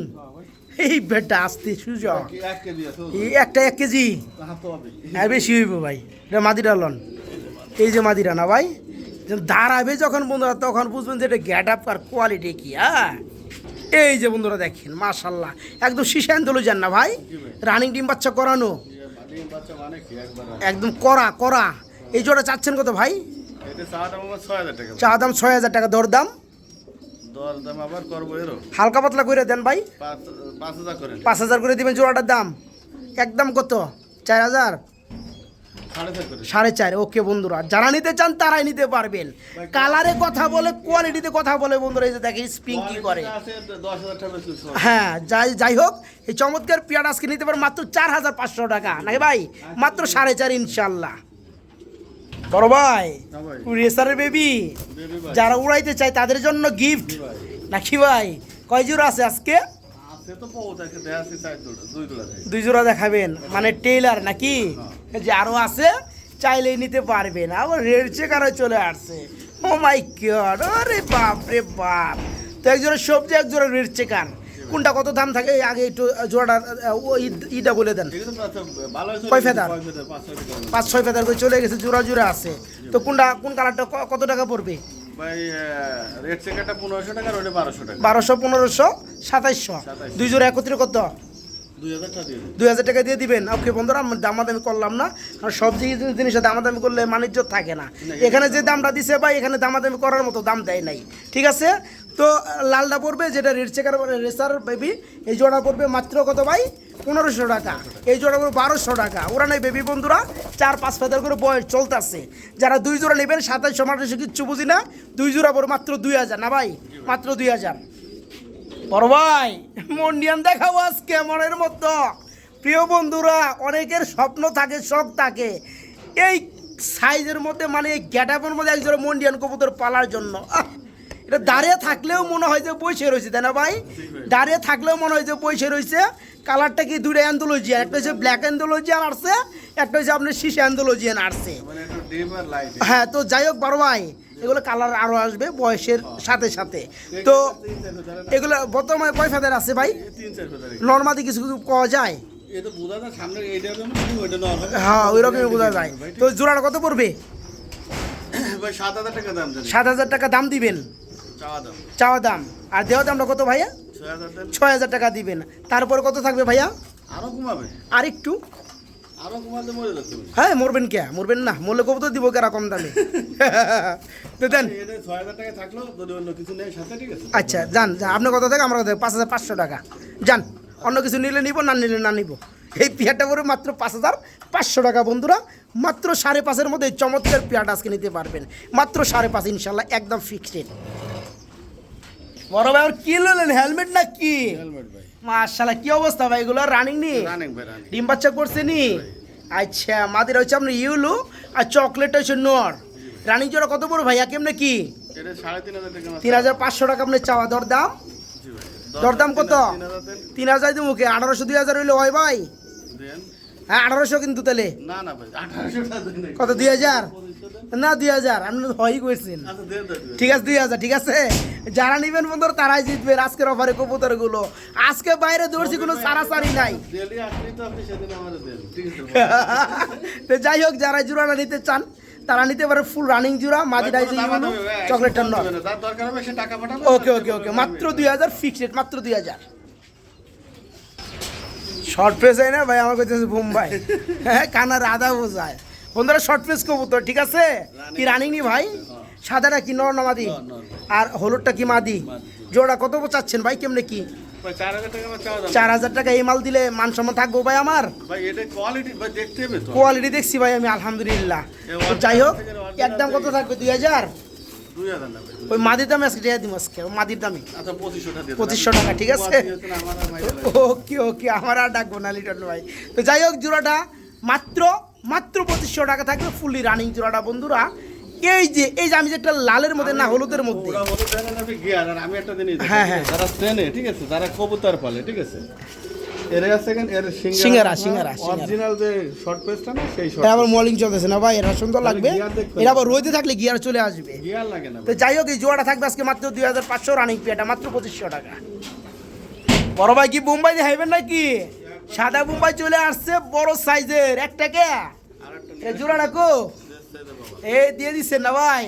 এই বেটা আসতে সুযোগ। কি 1 কেজি আছে? এই একটা 1 কেজি, হাত তো হবে। হ্যাঁ বেশি হইব ভাই। এটা মাদিরা লন, এই যে মাদিরা না ভাই, দাঁড়াবে যখন বন্ধুরা তখন বুঝবেন যে এটা গেট আপ আর কোয়ালিটি কি। হ্যাঁ, এই যে বন্ধুরা দেখেন মাশাল্লাহ, একদম শীষে অ্যান্থোলজার না ভাই, রানিং ডিম বাচ্চা করানো, ডিম বাচ্চা মানে কি একবার? একদম করা করা। এই জোড়া চাচ্ছেন কত ভাই? এটা চাওয়া দাম আমার 6,000 টাকা। চা দাম 6,000 টাকা, দরদাম দর দাম আবার করবো এরো। হালকা পাতলা করে দেন ভাই, 5,000 করেন। 5,000 করে দিবেন। জোড়াটার দাম একদম কত? 4,000? 4.5 করে। 4.5। ওকে বন্ধুরা, যারা নিতে চান তারাই নিতে পারবেন। কালারে কথা বলে, কোয়ালিটিতে কথা বলে বন্ধুরা, এই যে দেখেন স্প্রিং কি করে। আছে 10,000 টাকা বেশি। হ্যাঁ, যাই হোক, এই চমৎকার পেয়ার আজকে নিতে পারেন মাত্র 4,500 টাকা, নাকি ভাই? মাত্র 4.5 ইনশাল্লাহ। বড় ভাই, হ্যাঁ ভাই। রেসারের বেবি বেবি ভাই। যারা উড়াইতে চায় তাদের জন্য গিফট, ভাই। নাকি ভাই? কয় জোড়া আছে আজকে? আছে তো বহুত আছে, দেখাচ্ছি 4 জোড়া, 2 জোড়া আছে। 2 জোড়া দেখাবেন মানে টেইলার নাকি? যে আরো আছে, চাইলেই নিতে পারবেন। আবার রেড চেকারও চলে আসছে। ও মাই গড, আরে বাপ রে বাপ। তো এক জোড়া সবজি, এক জোড়া রেড চেকার, কোনটা কত দাম থাকে আগে একটু জোড়াটা ইটা বলে দেন। ঠিক আছে, আচ্ছা ভালো আছে। কয় ফেদার? 5-6 ফেদার। 5-6 ফেদার করে চলে গেছে, জোড়া জোড়া আছে। তো কোন কালারটা কত টাকা পড়বে? ভাই রেড চেকারটা 1500 টাকা আর ওটা 1200 টাকা। 1200, 1500, 2700, 2 জোড়া একত্রে কত? 2000 টাকা দিয়ে দিন। 2000 টাকা দিয়ে দিবেন। ওকে বন্ধুরা, দামাদামি করলাম না, কারণ সব জিনিসের দামাদামি করলে বাণিজ্য থাকে না। এখানে যে দামটা দিছে ভাই, এখানে দামাদামি করার মতো দাম দেয় নাই, ঠিক আছে। তো লালটা পড়বে যেটা রেড চেকার রেসার বেবি, এই জোড়া পড়বে মাত্র কত ভাই? 1500 টাকা। এই জোড়া পড়বে 1200 টাকা। ওরা নাই বেবি বন্ধুরা, 4-5 ফেদার করে বয়স চলতেছে। যারা 2 জোড়া নেবেন 2700 2800 কিচ্ছু বুঝি না, 2 জোড়া পড়বে মাত্র 2000 না ভাই, মাত্র 2000। বড় ভাই মন্ডিয়ান দেখাবো আজকে মনের মতো। প্রিয় বন্ধুরা, অনেকের স্বপ্ন থাকে, শখ থাকে এই সাইজের মধ্যে, মানে এই গ্যাটাপের মধ্যে একজোড়া মন্ডিয়ান কবুতর পালার জন্য। এটা দাঁড়িয়ে থাকলেও মনে হয় যে বসে রয়েছে, তাই না ভাই? দাঁড়িয়ে থাকলেও মনে হয় যে বসে রয়েছে। কালারটা কি দুইটা অ্যান্থোলজিয়ান, একটা হচ্ছে ব্ল্যাক অ্যান্থোলজিয়ান আসছে, একটা হচ্ছে আপনার শীষ অ্যান্থোলজিয়ান আসছে। মানে একটু ডিম আর লাইট। হ্যাঁ, তো যাই হোক বড় ভাই, এগুলো কালার আরও আসবে বয়সের সাথে সাথে। তো এগুলো বর্তমানে কয় ফেদার আছে ভাই? 3-4 ফেদার। নর্মালি কিছু কিছু পাওয়া যায়। এই তো বোঝা যায় সামনে এইটা যেমন ওইটা না হবে। হ্যাঁ, ওই রকমই বোঝা যায়। তো জোড়াটা কত পড়বে? ভাই 7000 টাকা দাম জানি। 7000 টাকা দাম দিবেন, চাওয়া দাম। চাওয়া দাম। আর দেওয়া দামটা কত ভাইয়া? 6000 দেন। 6000 টাকা দিবেন। তারপর কত থাকবে ভাইয়া? আরো কমাবে। আর একটু। আরো কমাতে মরে যাচ্ছে। হ্যাঁ, মরবেন কে? মরবেন না, মরলে কবুতর দিব কেরা কম দামে। তো দেন। এটা 6000 টাকা থাকলো, যদি অন্য কিছু নেই সাথে, ঠিক আছে। আচ্ছা যান, আপনার কত থাকে? আমরা 5500 টাকা। যান, অন্য কিছু নিলে নিব, না নিলে না নিব। এই পেয়ারটা পড়বে মাত্র 5500 টাকা বন্ধুরা। মাত্র 5.5-এর মধ্যে এই চমৎকার পেয়ারটা আজকে নিতে পারবেন, মাত্র 5.5 ইনশাল্লাহ, একদম ফিক্সড। বড় ভাই, আর কি নিলেন? হেলমেট না কি? হেলমেট ভাই। মাশাআল্লাহ, কি অবস্থা ভাই? এগুলো রানিং নি? রানিং ভাই, রানিং। ডিম বাচ্চা করছে নি? আচ্ছা, মাদির হচ্ছে আপনার ইউলু, আর চকলেটটা হচ্ছে নর। রানিং জোড়া কত বড় ভাইয়া? কেমনে কি? এটা 3500 টাকা মাত্র। 3500 টাকা আপনার চাওয়া। দরদাম? জি ভাই। দরদাম কত? 3000 দেন। 3000 দিব মুখে, 1800 2000 হইলে হয় ভাই? দেন। হ্যাঁ, 1800 কিন্তু তাহলে না না ভাই, 1800 টাকা দেন। কত? 2000 না 2000? আপনি তো হয়ই কইছেন। আচ্ছা দেন দেন। ঠিক আছে 2000, ঠিক আছে। যারা নিবেন বন্ধুরা তারাই জিতবেন আজকের অফারে কবুতর গুলো। আজকে বাইরে দৌড়ছি, কোনো সারাসারি নাই। ডেলি আসলেই তো আপনি সেদিন আমাদের দেন, ঠিক আছে। তো যাই হোক, যারা জোড়াটা নিতে চান তারা নিতে পারে। ফুল রানিং জোড়া, মাদি ডাইজি ইউনো, চকলেটটা নর। তার দরকার হবে সে টাকা পাঠাবে। ওকে ওকে ওকে, মাত্র 2000 ফিক্সড, মাত্র 2000। শর্ট প্রেস হয় না ভাই, আমার কাছে বোম্বাই। হ্যাঁ, কানার আদা বোঝায় বন্ধুরা। শর্ট প্রেস কবুতর, ঠিক আছে। কি রানিং নি ভাই? সাদাটা কি নর না মাদি? আর হলুদটা কি মাদি? জোড়া কত চাচ্ছেন ভাই? কেমনে কি? ভাই 4000 টাকা আমার চাওয়া দাম। 4000 টাকা এই মাল দিলে মান সম্মান থাকবো ভাই আমার? ভাই এটা কোয়ালিটি ভাই দেখতে হবে তো। কোয়ালিটি দেখছি ভাই আমি, আলহামদুলিল্লাহ। তো যাই হোক, একদম কত থাকবে? 2000? 2000 না ভাই। ওই মাদির দামে আজকে দিয়ে দিব, আজকে মাদির দামে আচ্ছা 2500 টাকা দিয়ে 2500 টাকা, ঠিক আছে। ওকে ওকে, আমার আর ডাকবো না লিটন ভাই। তো যাই হোক, জোড়াটা মাত্র 2500 টাকা থাকবে, ফুললি রানিং জোড়াটা বন্ধুরা। এই যে আমি যে একটা লালের মধ্যে না হলুদের মধ্যে, ওরা হলুদ দেখেন আপনি গিয়ার, আর আমি একটা জিনিস দেখি, হ্যাঁ, হ্যাঁ। যারা ট্রেনে, ঠিক আছে, যারা কবুতর পালে, ঠিক আছে, এর আছে কেন এর সিঙ্গারা। অরিজিনাল যে শর্ট পেজটা না, সেই শর্ট এটা আবার মলিং চলতেছে না ভাই, এটা সুন্দর লাগবে। গিয়ার দেখবেন। এটা আবার রোদে থাকলে গিয়ার চলে আসবে। গিয়ার লাগে না তো যাই হোক, এই জোড়াটা থাকবে আজকে মাত্র 2500 রানিং পেয়াটা, মাত্র 2500 টাকা। বড় ভাই কি বোম্বাই দেখাইবেন নাকি? সাদা বোম্বাই চলে আসছে, বড় সাইজের একটা কে। এই জোড়াটা কো? এই দিয়ে দিচ্ছেন না ভাই?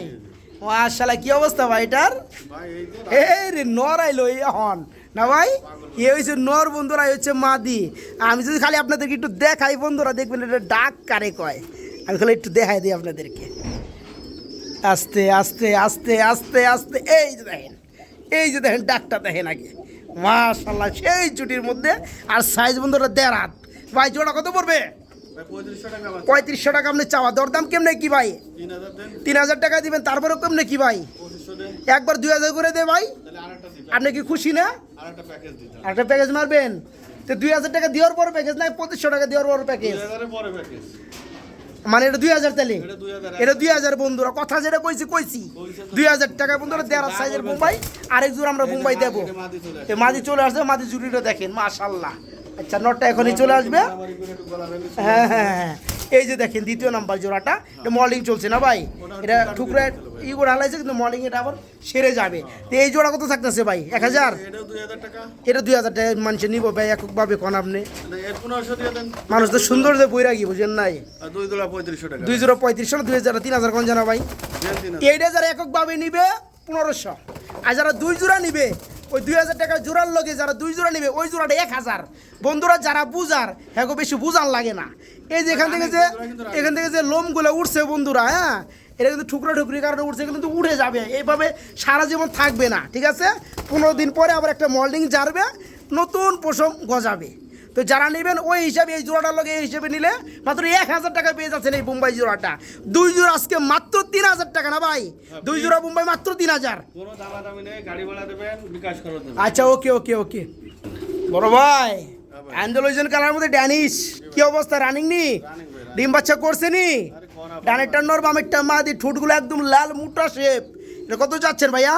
মাশাআল্লাহ, কি অবস্থা ভাই এটার? ভাই এই যে এই রে নর আইলো এখন না ভাই। এ হচ্ছে নর বন্ধুরা, এই হচ্ছে মাদি। আমি যদি খালি আপনাদেরকে একটু দেখাই বন্ধুরা, দেখবেন এটা ডাক কারে কয়। আমি খালি একটু দেখাই দিই আপনাদেরকে, আস্তে আস্তে আস্তে আস্তে আস্তে। এই যে দেখেন ডাকটা দেখেন আগে। মাশাআল্লাহ, সেই চুটির মধ্যে। আর সাইজ বন্ধুরা 1.5 হাত। ভাই জোড়া কত পড়বে? ভাই 3500 টাকা আমার 3500 টাকা আপনি চাওয়া। দরদাম কেমনে কি ভাই? 3000 দেন। 3000 টাকা দিবেন, তারপরেও কেমনে কি ভাই? 2500 দেন। একবার 2000 করে দে ভাই। তাহলে আরেকটা দিতে, আপনি কি খুশি না? আরেকটা প্যাকেজ দিতে। একটা প্যাকেজ মারবেন? তো 2000 টাকা দেওয়ার পর প্যাকেজ, নাই 2500 টাকা দেওয়ার পর প্যাকেজ। 2000 এর পরে প্যাকেজ। মানে এটা 2000 তাহলে? এটা 2000। এটা 2000 বন্ধুরা, কথা যেটা কইছি 2000 টাকা বন্ধুরা। 1.5 সাইজের বোম্বাই, আরেক জোড়া আমরা বোম্বাই দেবো। মাদি চলে এই মাদি চলে আসবে, মাদি জুড়িটা দেখেন মাশাআল্লাহ। আচ্ছা, নটটা এখনই চলে আসবে। আমারই করে একটু গলা রেখে হ্যাঁ হ্যাঁ হ্যাঁ, এই যে দেখেন দ্বিতীয় নাম্বার জোড়াটা, এটা মর্নিং চলছে না ভাই। এটা ঠুকরা ই করে হালাইছে, কিন্তু মর্নিং এটা আবার সেরে যাবে। তো এই জোড়া কত থাকতেছে ভাই? 1000? এটাও 2000 টাকা। এটা 2000 টাকা মানুষের নিব ভাই এককভাবে, কোন আপনি? এর 1500 দিয়ে দেন। মানুষ তো সুন্দর যে বইরাগি বুঝেন নাই। আর 2 জোড়া 3500 টাকা। 2 জোড়া 3500 না 2000 3000 কোন জানা ভাই? দেন 3000। এইটা যারা এককভাবে নিবে 1500, আর যারা 2 জোড়া নিবে ওই 2000 টাকা জোড়ার লগে যারা 2 জোড়া নেবে ওই জোড়াটা 1000। বন্ধুরা যারা বুঝার হ্যাঁ বেশি বুঝান লাগে না। এই যে এখান থেকে যে লোমগুলো উঠছে বন্ধুরা, হ্যাঁ এটা কিন্তু ঠুকরা ঠুকরির কারণে উঠছে, কিন্তু উঠে যাবে, এইভাবে সারা জীবন থাকবে না, ঠিক আছে? 15 দিন পরে আবার একটা মল্ডিং জারবে, নতুন পশম গজাবে। তো যারা নেবেন ওই হিসাবে এই জোড়াটার লগে এই হিসেবে নিলে মাত্র 1000 টাকা পেয়ে যাচ্ছেন এই বোম্বাই জোড়াটা। 2 জোড়া আজকে মাত্র 3000 টাকা না ভাই, 2 জোড়া বোম্বাই মাত্র 3000। কোনো দামাদামি নেই, গাড়ি ভাড়া দেবেন, বিকাশ করে দেবেন। আচ্ছা ওকে ওকে ওকে বড় ভাই, অ্যান্ডালুইজান কালার মধ্যে ড্যানিশ কি অবস্থা, রানিং নি? ডিম বাচ্চা করছে নি? ডানেরটা নর বামেরটা মাদি, ঠোঁটগুলো একদম লাল মোটা শেপ। এটা কত যাচ্ছেন ভাইয়া?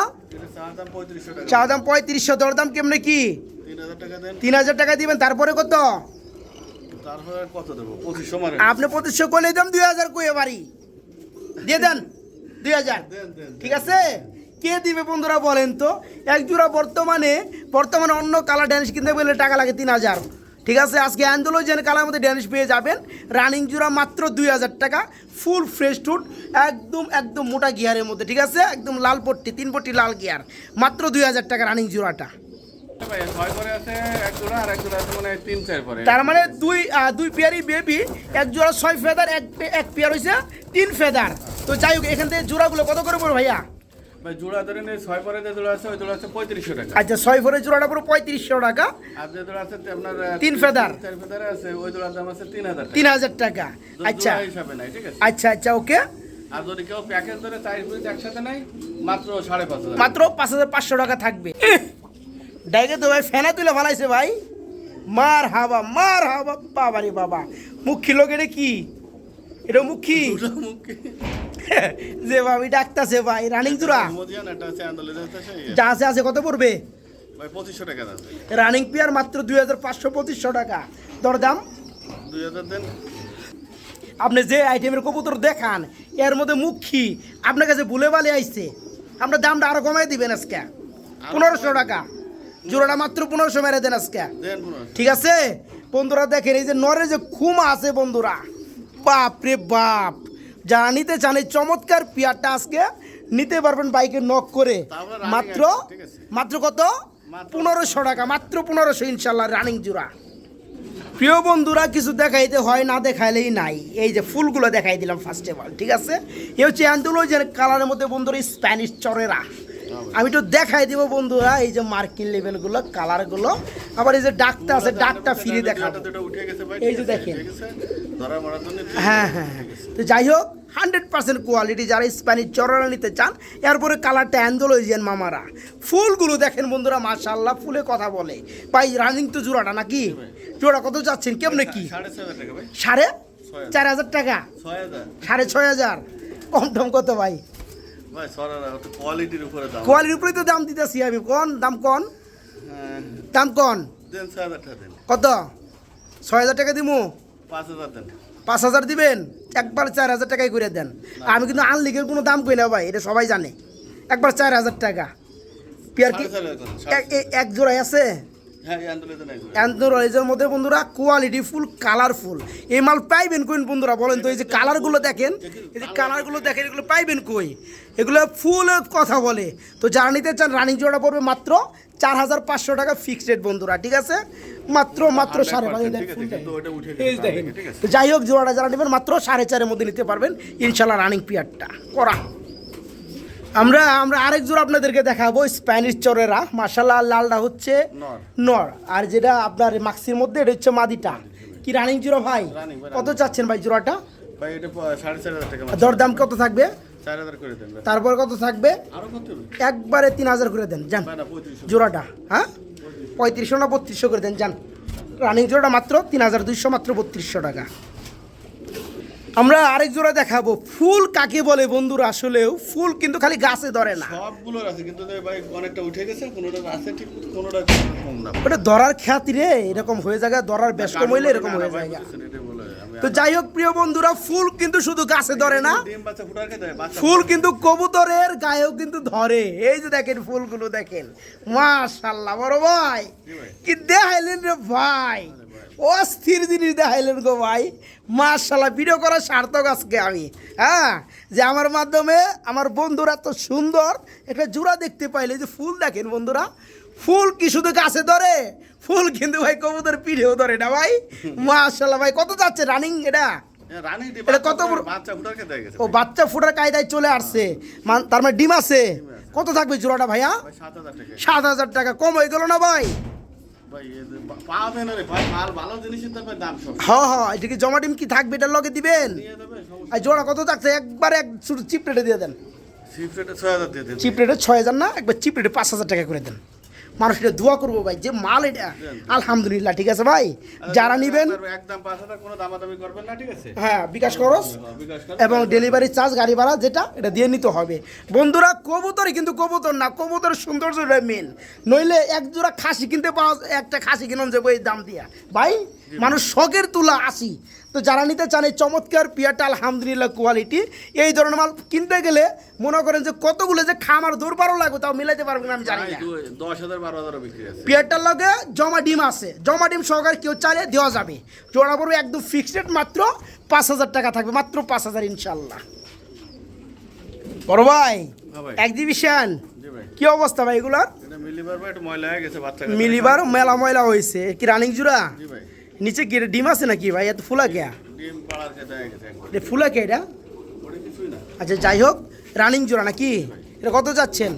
চা দাম 3500, দরদাম কেমনে কি? 3000 টাকা দিবেন। তারপরে কত? তারপরে কত দেবো? 2500 মারে। আপনি 2500 কইলে দাম 2000 কইয়ে বাড়ি দিয়ে দেন, 2000 ঠিক আছে? কে দিবে বন্ধুরা বলেন তো? এক জোড়া বর্তমানে অন্য কালার ড্যানিশ কিনতে গেলে টাকা লাগে 3000, ঠিক আছে? আজকে অ্যান্ডালুইজান কালার মধ্যে ড্যানিশ পেয়ে যাবেন রানিং জোড়া মাত্র 2000 টাকা, ফুল ফ্রেশ টুট, একদম মোটা গিয়ারের মধ্যে, ঠিক আছে? একদম লাল পট্টি, 3 পট্টি লাল গিয়ার, মাত্র 2000 টাকা রানিং জোড়াটা। তার মানে দুই পেয়ারই বেবি, এক জোড়া 6 ফেদার, এক পেয়ার হয়েছে 3 ফেদার। তো যাই হোক, এখান থেকে জোড়াগুলো কত করে পড়বে ভাইয়া? জোড়া ধরে 6 পরে যে জোড়া আছে ওই জোড়া আছে 3500 টাকা। আচ্ছা 6 ফেরের জোড়াটা পুরো 3500 টাকা। আর যে জোড়া আছে আপনার 3 ফেদার, 4 ফেদার আছে ওই জোড়ার দাম আছে 3000 টাকা। 3000 টাকা। আচ্ছা হিসাবে নাই, ঠিক আছে? আচ্ছা ওকে। আর যদি কেউ প্যাকেজ ধরে 4 পিস একসাথে নাই মাত্র 5500, মাত্র 5500 টাকা থাকবে। ডাইকে তো ভাই ফেনা তুলে ভালাইছে ভাই, মার হাবা বাবা রে বাবা। মুখী লোক এটা কি? এটা মুখী যে ভাবি ডাকতাছে ভাই, রানিং জোড়া যা আছে কত পড়বে? 2500 টাকা দাম। রানিং পেয়ার মাত্র 2500, 2500 টাকা দরদাম। 2000 দেন। আপনি যে আইটেমের কবুতর দেখান এর মধ্যে মুখী আপনার কাছে ভুলে বালে আইছে, আপনার দামটা আরো কমাই দিবেন আজকে 1500 টাকা জোড়াটা, মাত্র 1500 মেরে দেন আজকে, ঠিক আছে? বন্ধুরা দেখেন এই যে নরে যে খুমা আছে বন্ধুরা, বাপ রে বাপ, যারা নিতে চান এই চমৎকার পেয়ারটা আজকে নিতে পারবেন বাইকে নক করে, মাত্র কত? 1500 টাকা, মাত্র 1500 ইনশাল্লাহ রানিং জোড়া। প্রিয় বন্ধুরা কিছু দেখাইতে হয় না, দেখাইলেই নাই। এই যে ফুলগুলো দেখাই দিলাম ফার্স্ট অফ অল, ঠিক আছে? এ হচ্ছে অ্যান্ডালুইজান কালারের মধ্যে বন্ধুরা স্প্যানিশ চরেরা। আমি একটু দেখাই দিব বন্ধুরা এই যে মার্কিন লেভেলগুলো, কালারগুলো, আবার এই যে ডাকটা আছে, ডাকটা ফিরে দেখাবো। এই যে দেখেন, হ্যাঁ, তো যাই হোক 100% কোয়ালিটি, যারা স্প্যানিশ চরেরা নিতে চান। এরপরে কালারটা অ্যান্ডালুইজান মামারা, ফুলগুলো দেখেন বন্ধুরা, মাশাআল্লাহ, ফুলে কথা বলে ভাই। রানিং তো জোড়াটা নাকি? জোড়া কত চাচ্ছেন কেমনে কি? 4500 টাকা, 6500, কম টম কত ভাই? কোয়ালিটির উপরে তো দাম দিতেছি আমি, দাম কন কত? 6000 টাকা দিমু? 5000 দিবেন? একবার 4000 টাকাই করে দেন। আমি কিন্তু আনলিগের কোনো দাম কই না ভাই, এটা সবাই জানে। একবার 4000 টাকা পেয়ার কি এক জোড়াই আছে? অ্যান্ডালুইজানের মধ্যে বন্ধুরা কোয়ালিটি ফুল, কালারফুল। এই মাল পাইবেন কই বন্ধুরা বলেন তো? এই যে কালারগুলো দেখেন, এই যে কালারগুলো দেখেন, এগুলো পাইবেন কই? এগুলো ফুল কথা বলে। তো যারা নিতে চান রানিং জোড়া পড়বে মাত্র 4500 টাকা ফিক্সড রেট বন্ধুরা, ঠিক আছে? মাত্র 5.5। যাই হোক জোড়াটা যারা নেবেন মাত্র 4.5 মধ্যে নিতে পারবেন ইনশাল্লাহ রানিং পিয়ারটা করা। আমরা আরেক জোড়া আপনাদেরকে দেখাবো স্প্যানিশ চরেরা, মাশাআল্লাহ, লালটা হচ্ছে নর, আর যেটা আপনার মাক্সির মধ্যে এটা হচ্ছে মাদিটা। কি রানিং জোড়া ভাই? কত চাচ্ছেন ভাই জোড়াটা? ভাই এটা 4500 টাকা। দরদাম কত থাকবে? 4000 করে দেন। তারপর কত থাকবে? আরো কত? একবারে 3000 করে দেন জান জোড়াটা। হ্যাঁ 3500 না 3200 করে দেন জান। রানিং জোড়াটা মাত্র 3200, মাত্র 3200 টাকা। আমরা আরেক জোড়া দেখাবো। ফুল কাকে বলে বন্ধুরা? আসলেও ফুল কিন্তু খালি গাছে ধরে না, সবগুলোর আছে, কিন্তু ভাই অনেকটা উঠে গেছে, কোনোটা আছে ঠিক, কোনোটা কম না। ওটা ধরার খ্যাতি রে, এরকম হয়ে যায়, ধরার বেশ কম হইলে এরকম হয়ে যায়। তো যাই হোক প্রিয় বন্ধুরা, ফুল কিন্তু শুধু গাছে ধরে না, ফুল কিন্তু কবুতরের গায়েও কিন্তু ধরে। এই যে দেখেন ফুলগুলো দেখেন, মাশাআল্লাহ বড় ভাই কি দেখাইলেন রে ভাই, অস্থির জিনিস দেখাইলেন গো ভাই, মাশাআল্লাহ। ভিডিও করার সার্থক আজকে আমি, হ্যাঁ, যে আমার মাধ্যমে আমার বন্ধুরা এত সুন্দর একটা জোড়া দেখতে পাইলে। যে ফুল দেখেন বন্ধুরা, ফুল কি শুধু গাছে ধরে, ফুল কিন্তু ভাই কবুতর পিঠেও ধরে না ভাই। মাশাআল্লাহ ভাই, কত যাচ্ছে রানিং এটা? রানিং দি এটা কত বড়? বাচ্চা ফুটাকে দেয় গেছে ও বাচ্চা ফুটার কায়দায় চলে আসছে, তার মানে ডিম আছে। কত থাকবে জোড়াটা ভাইয়া? ভাই 7000 টাকা। 7000 টাকা কম হয়ে গেল না ভাই? ভাই পাবে না রে ভাই, মাল ভালো জিনিসের তো দাম সব হ্যাঁ হ্যাঁ, এটা কি জমা ডিম কি থাকবে, এটার লগে দিবেন? নিয়ে দেবে সমস্যা। আর জোড়া কত থাকছে? একবার এক শুধু চিপ রেটে দিয়ে দেন। চিপ রেটে 6000 দিয়ে দেন। চিপ রেটে 6000 না, একবার চিপ রেটে 5000 টাকা করে দেন। মানুষ এটা দোয়া করবো ভাই, যে মাল এটা আলহামদুলিল্লাহ। ঠিক আছে ভাই, যারা নিবেন একদম 5000 কোনো দামাদামি করবেন না, ঠিক আছে? হ্যাঁ বিকাশ খরচ বিকাশ কর। এবং ডেলিভারি চার্জ গাড়ি ভাড়া যেটা এটা দিয়ে নিতে হবে বন্ধুরা। কবুতরই কিন্তু কবুতর না, কবুতরের সৌন্দর্যটা মেন। নইলে এক জোড়া খাসি কিনতে পাওয়া, একটা খাসি কিনুন যাবো এই দাম দিয়া ভাই, মানুষ শখের তুলা আসি। তো যারা নিতে চান এই চমৎকার পিয়ারটা আলহামদুলিল্লাহ কোয়ালিটি, এই ধরনের মাল কিনতে গেলে মনে করেন যে কতগুলো যে খামার দৌড় লাগবে, তাও মিলাইতে পারবেন না আমি জানি না। 10000 12000 বিক্রি আছে। পিয়ারটার লগে জমা ডিম আছে, জমা ডিম সহকারে কেউ চাইলে দেওয়া যাবে। জোড়া পড়বে একদম ফিক্সড রেট, মাত্র 5000 টাকা থাকবে, মাত্র 5000 ইনশাল্লাহ। বড় ভাই হ্যাঁ ভাই। এক্সিবিশন জি ভাই। কি অবস্থা ভাই এগুলার? এটা মিলিবার ভাই একটু ময়লা হয়ে গেছে বাচ্চা। মিলিবার মেলা ময়লা হয়েছে কি? রানিং জোড়া জি ভাই। নিচে কি এটা ডিম আছে নাকি ভাই? এত ফুলা কে? ডিম পাড়ার কে দেয় গেছে একবার। এটা ফুলা কে এটা? ওটা কিছুই না। আচ্ছা যাই হোক, রানিং জোড়া নাকি? এটা কত যাচ্ছেন?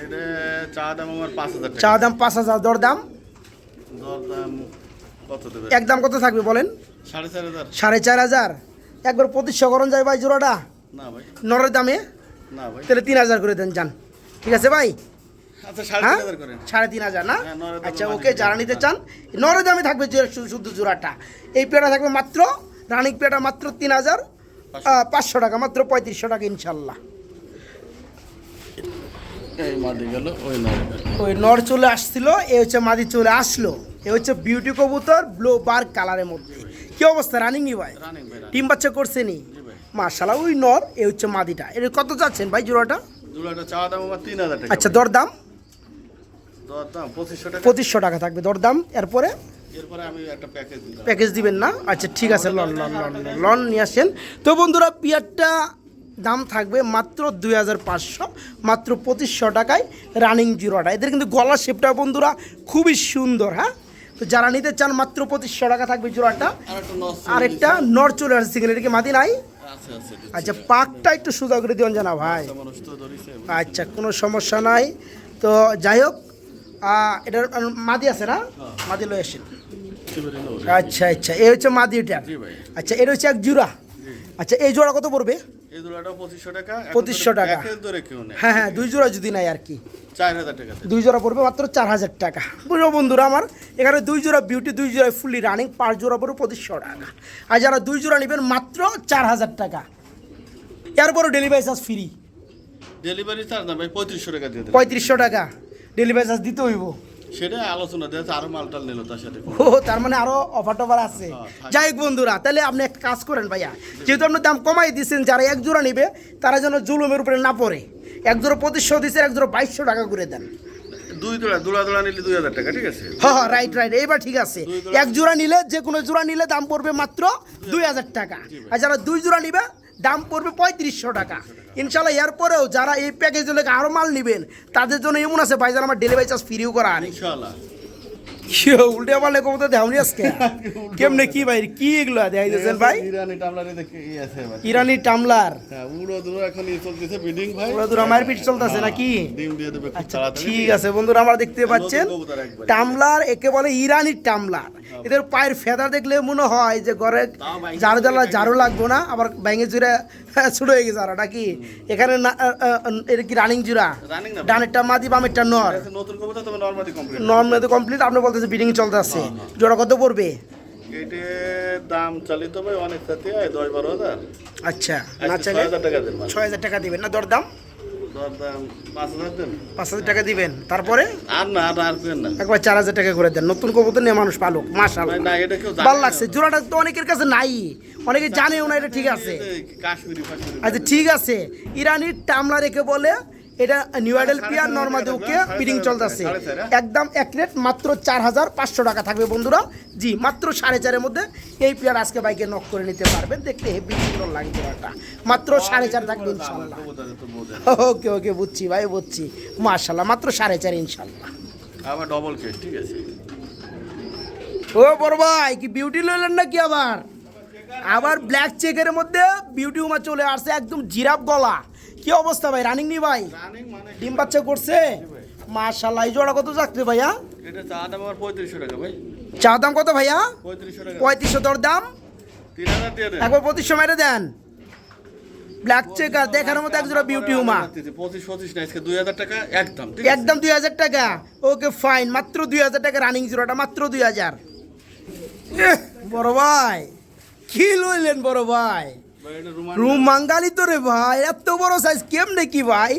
এটা চা দাম আমার 5000 টাকা। চা দাম 5000, দর দাম দর দাম কত দেবে? একদম কত থাকবে বলেন? 4500। 4500। একবার 2500 করুন যায় ভাই জোড়াটা না ভাই। নরের দামে, না ভাই। তাহলে 3000 করে দেন যান। ঠিক আছে ভাই? আচ্ছা হ্যাঁ 3500 করেন। 3500 না? হ্যাঁ, নরের দামে আচ্ছা মালিক ওকে, যারা দেবে। নিতে চান নরের দামে থাকবে যে শুদ্ধ জোড়াটা। এই পেয়ারা থাকবে মাত্র, রানিং পেয়ারা মাত্র 3500 টাকা, মাত্র 3500 টাকা ইনশাল্লাহ। এই মাদি গেল ওই নরে। ওই নর চলে আসছিল, এ হচ্ছে মাদি চলে আসলো। এ হচ্ছে বিউটি কবুতর ব্লু বার কালারের মধ্যে। কি অবস্থা রানিং নি ভাই? রানিং ভাই। টিম বাচ্চা করছে নি? জি ভাই। মাশাআল্লাহ। ওই নর, এ হচ্ছে মাদিটা। এর কত যাচ্ছেন ভাই জোড়াটা? দুলাটা চা দাম আমার 3000 টাকা। আচ্ছা দর দাম? দর দাম 2500 টাকা। 2500 টাকা থাকবে দর দাম। এরপরে এরপরে আমি একটা প্যাকেজ দিলাম। প্যাকেজ দিবেন না? আচ্ছা ঠিক আছে, লন লন লন লন নিয়ে আসেন। তো বন্ধুরা পিয়ারটা দাম থাকবে মাত্র 2500, মাত্র 2500 টাকায় রানিং জিরোটা। এদের কিন্তু গলার শেপটা বন্ধুরা খুবই সুন্দর। হ্যাঁ, তো যারা নিতে চান মাত্র 2500 টাকা থাকবে জোড়াটা। আরেকটা নস। আরেকটা নর চলে আসছে, এটা কি মাদি নাই? আছে আছে। আচ্ছা পাকটা একটু সোজা করে দিবেন জানা ভাই। মানুষ তো ধরিছে। আচ্ছা কোনো সমস্যা নাই। তো যাই হোক, এটার মাদি আছে না? মাদি লয়ে আসেন। শিবেরি নো। আচ্ছা আচ্ছা, এই হচ্ছে মাদিটা। জি ভাই। আচ্ছা এটা হচ্ছে এক জোড়া। আচ্ছা এই জোড়া কত পড়বে? এই দুলাটা 2500 টাকা। 2500 টাকা। প্যাকেজ ধরে কেউ নেই। হ্যাঁ হ্যাঁ, দুই জোড়া যদি নাই আর কি, 4000 টাকা। দুই জোড়া পড়বে মাত্র 4000 টাকা। বুঝলো বন্ধুরা আমার, এখানে দুই জোড়া বিউটি, দুই জোড়া ফুললি রানিং, 5 জোড়া পড়বে 2500 টাকা। আর যারা দুই জোড়া নেবেন মাত্র 4000 টাকা। এরপরও delivery charge free. Delivery charge না ভাই 3500 টাকা দিয়ে দেন। 3500 টাকা ডেলিভারি চার্জ দিতে হইব। সেটা আলোচনা দিয়েছে, আরো মালটাল নিল তার সাথে। ও তার মানে আরো অফার টফার আছে। যাই হোক বন্ধুরা, তাহলে আপনি একটা কাজ করেন ভাইয়া, যেহেতু আপনি দাম কমাই দিচ্ছেন, যারা এক জোড়া নিবে তারা যেন জুলুমের উপরে না পড়ে। এক জোড়া 2500 দিচ্ছেন, এক জোড়া 2200 টাকা করে দেন। দুই দুলা নিলে 2000 টাকা, ঠিক আছে? হ্যাঁ হ্যাঁ, রাইট রাইট, এইবার ঠিক আছে। এক জোড়া নিলে, যে কোনো জোড়া নিলে দাম পড়বে মাত্র 2000 টাকা। আর যারা দুই জোড়া নিবে দাম পড়বে 3500 টাকা ইনশাল্লাহ। এরপরেও যারা এই প্যাকেজ লেগে আরো মাল নিবেন তাদের জন্য এমন আছে ভাই, যারা আমার ডেলিভারি চার্জ ফ্রিও করা আনে। ইনশাআল্লাহ। উল্টে পারলে কমতে দেওনি আজকে কেমনে কি ভাই, কি এগুলো দেখাইতেছেন ভাই? ইরানি টামলারে দেখে ই আছে ভাই। ইরানি টামলার হ্যাঁ, উড়ো দুলো এখন ই চলতেছে বিডিং ভাই। পুরো দূর আমার পিঠ চলতেছে নাকি? ডিম দিয়ে দেবে খুব আচ্ছা তাড়াতাড়ি। ঠিক আছে বন্ধুরা, আমরা দেখতে পাচ্ছেন নতুন কবুতর একবারে। টামলার, একে বলে ইরানি টামলার। এদের পায়ের ফেদা দেখলে মনে হয় যে ঘরে ঝাড়ু জ্বালা ঝাড়ু লাগবো না, আবার ব্যাঙে জুড়ে শুরু হয়ে গেছে আর নাকি। এখানে এটা কি রানিং জুড়া? রানিং না। ডানেরটা মাদি, বামেরটা নর। এটা নতুন কবুতর, তবে নরমালি কমপ্লিট। নর্মাল কমপ্লিট, আপনি বলতেছে বিডিং চলতে আছে। জোড়া কত পড়বে? এটার দাম চালিত ভাই অনেক সাথে 10-12 হাজার। আচ্ছা না আজকে চাইলে 6000 টাকা দেন ভাই। 6000 টাকা দিবেন না? দরদাম দর দাম 5000 দেন। 5000 টাকা দিবেন, তারপরে আর না আর পেন না একবার 4000 টাকা করে দেন। নতুন কবুতর নিয়ে মানুষ পালুক, মাশাআল্লাহ। ভাই, না এটা কেউ জানে ভালো না। লাগছে, জোড়াটা তো অনেকের কাছে নাই, অনেকে জানেও না, এটা ঠিক আছে। কাশ্মীরি ফাশ্মীরি। আচ্ছা ঠিক আছে, ইরানির টামলা রেখে বলে এটা নিউ আইডেল পিয়ার নর্মাদি ওকে পিডিং চলতেছে। একদম এক রেট মাত্র 4500 টাকা থাকবে বন্ধুরা। জি মাত্র 4.5-এর মধ্যে এই পিয়ার আজকে বাইকে নক করে নিতে পারবেন। দেখতে হেভি সুন্দর লাগে জোড়াটা, মাত্র 4.5 থাকবে ইনশাল্লাহ। কবুতরে তো বোঝে। ওকে ওকে, বুঝছি ভাই বুঝছি। মাশাল্লাহ, মাত্র 4.5 ইনশাল্লাহ। আবার ডবল কেস, ঠিক আছে। ও বড় ভাই কি বিউটি লইলেন নাকি আবার? আবার ব্ল্যাক চেকের মধ্যে বিউটি উমা চলে আসছে, একদম জিরাফ গলা। কি অবস্থা ভাই, রানিং নি ভাই? রানিং মানে ডিম বাচ্চা করছে মাশাআল্লাহ। এই জোড়া কত যাচ্ছে ভাইয়া? এটা চা দাম আমার 3500 টাকা ভাই। চা দাম কত ভাইয়া? 3500 টাকা। 3500 দর দাম 3000 দিয়ে দেন। একবার 2500 মেরে দেন। ব্ল্যাক চেকার দেখার মতো একজোড়া বিউটি উমা। 25 না, আজকে 2000 টাকা একদম, ঠিক আছে। একদম 2000 টাকা। ওকে ফাইন, মাত্র 2000 টাকা রানিং জোড়াটা, মাত্র 2000। বড় ভাই কি লইলেন বড় ভাই? ভাই এটা রুমান রুম মাঙ্গালি তো রে ভাই, এত বড় সাইজ কেমনে কি ভাই?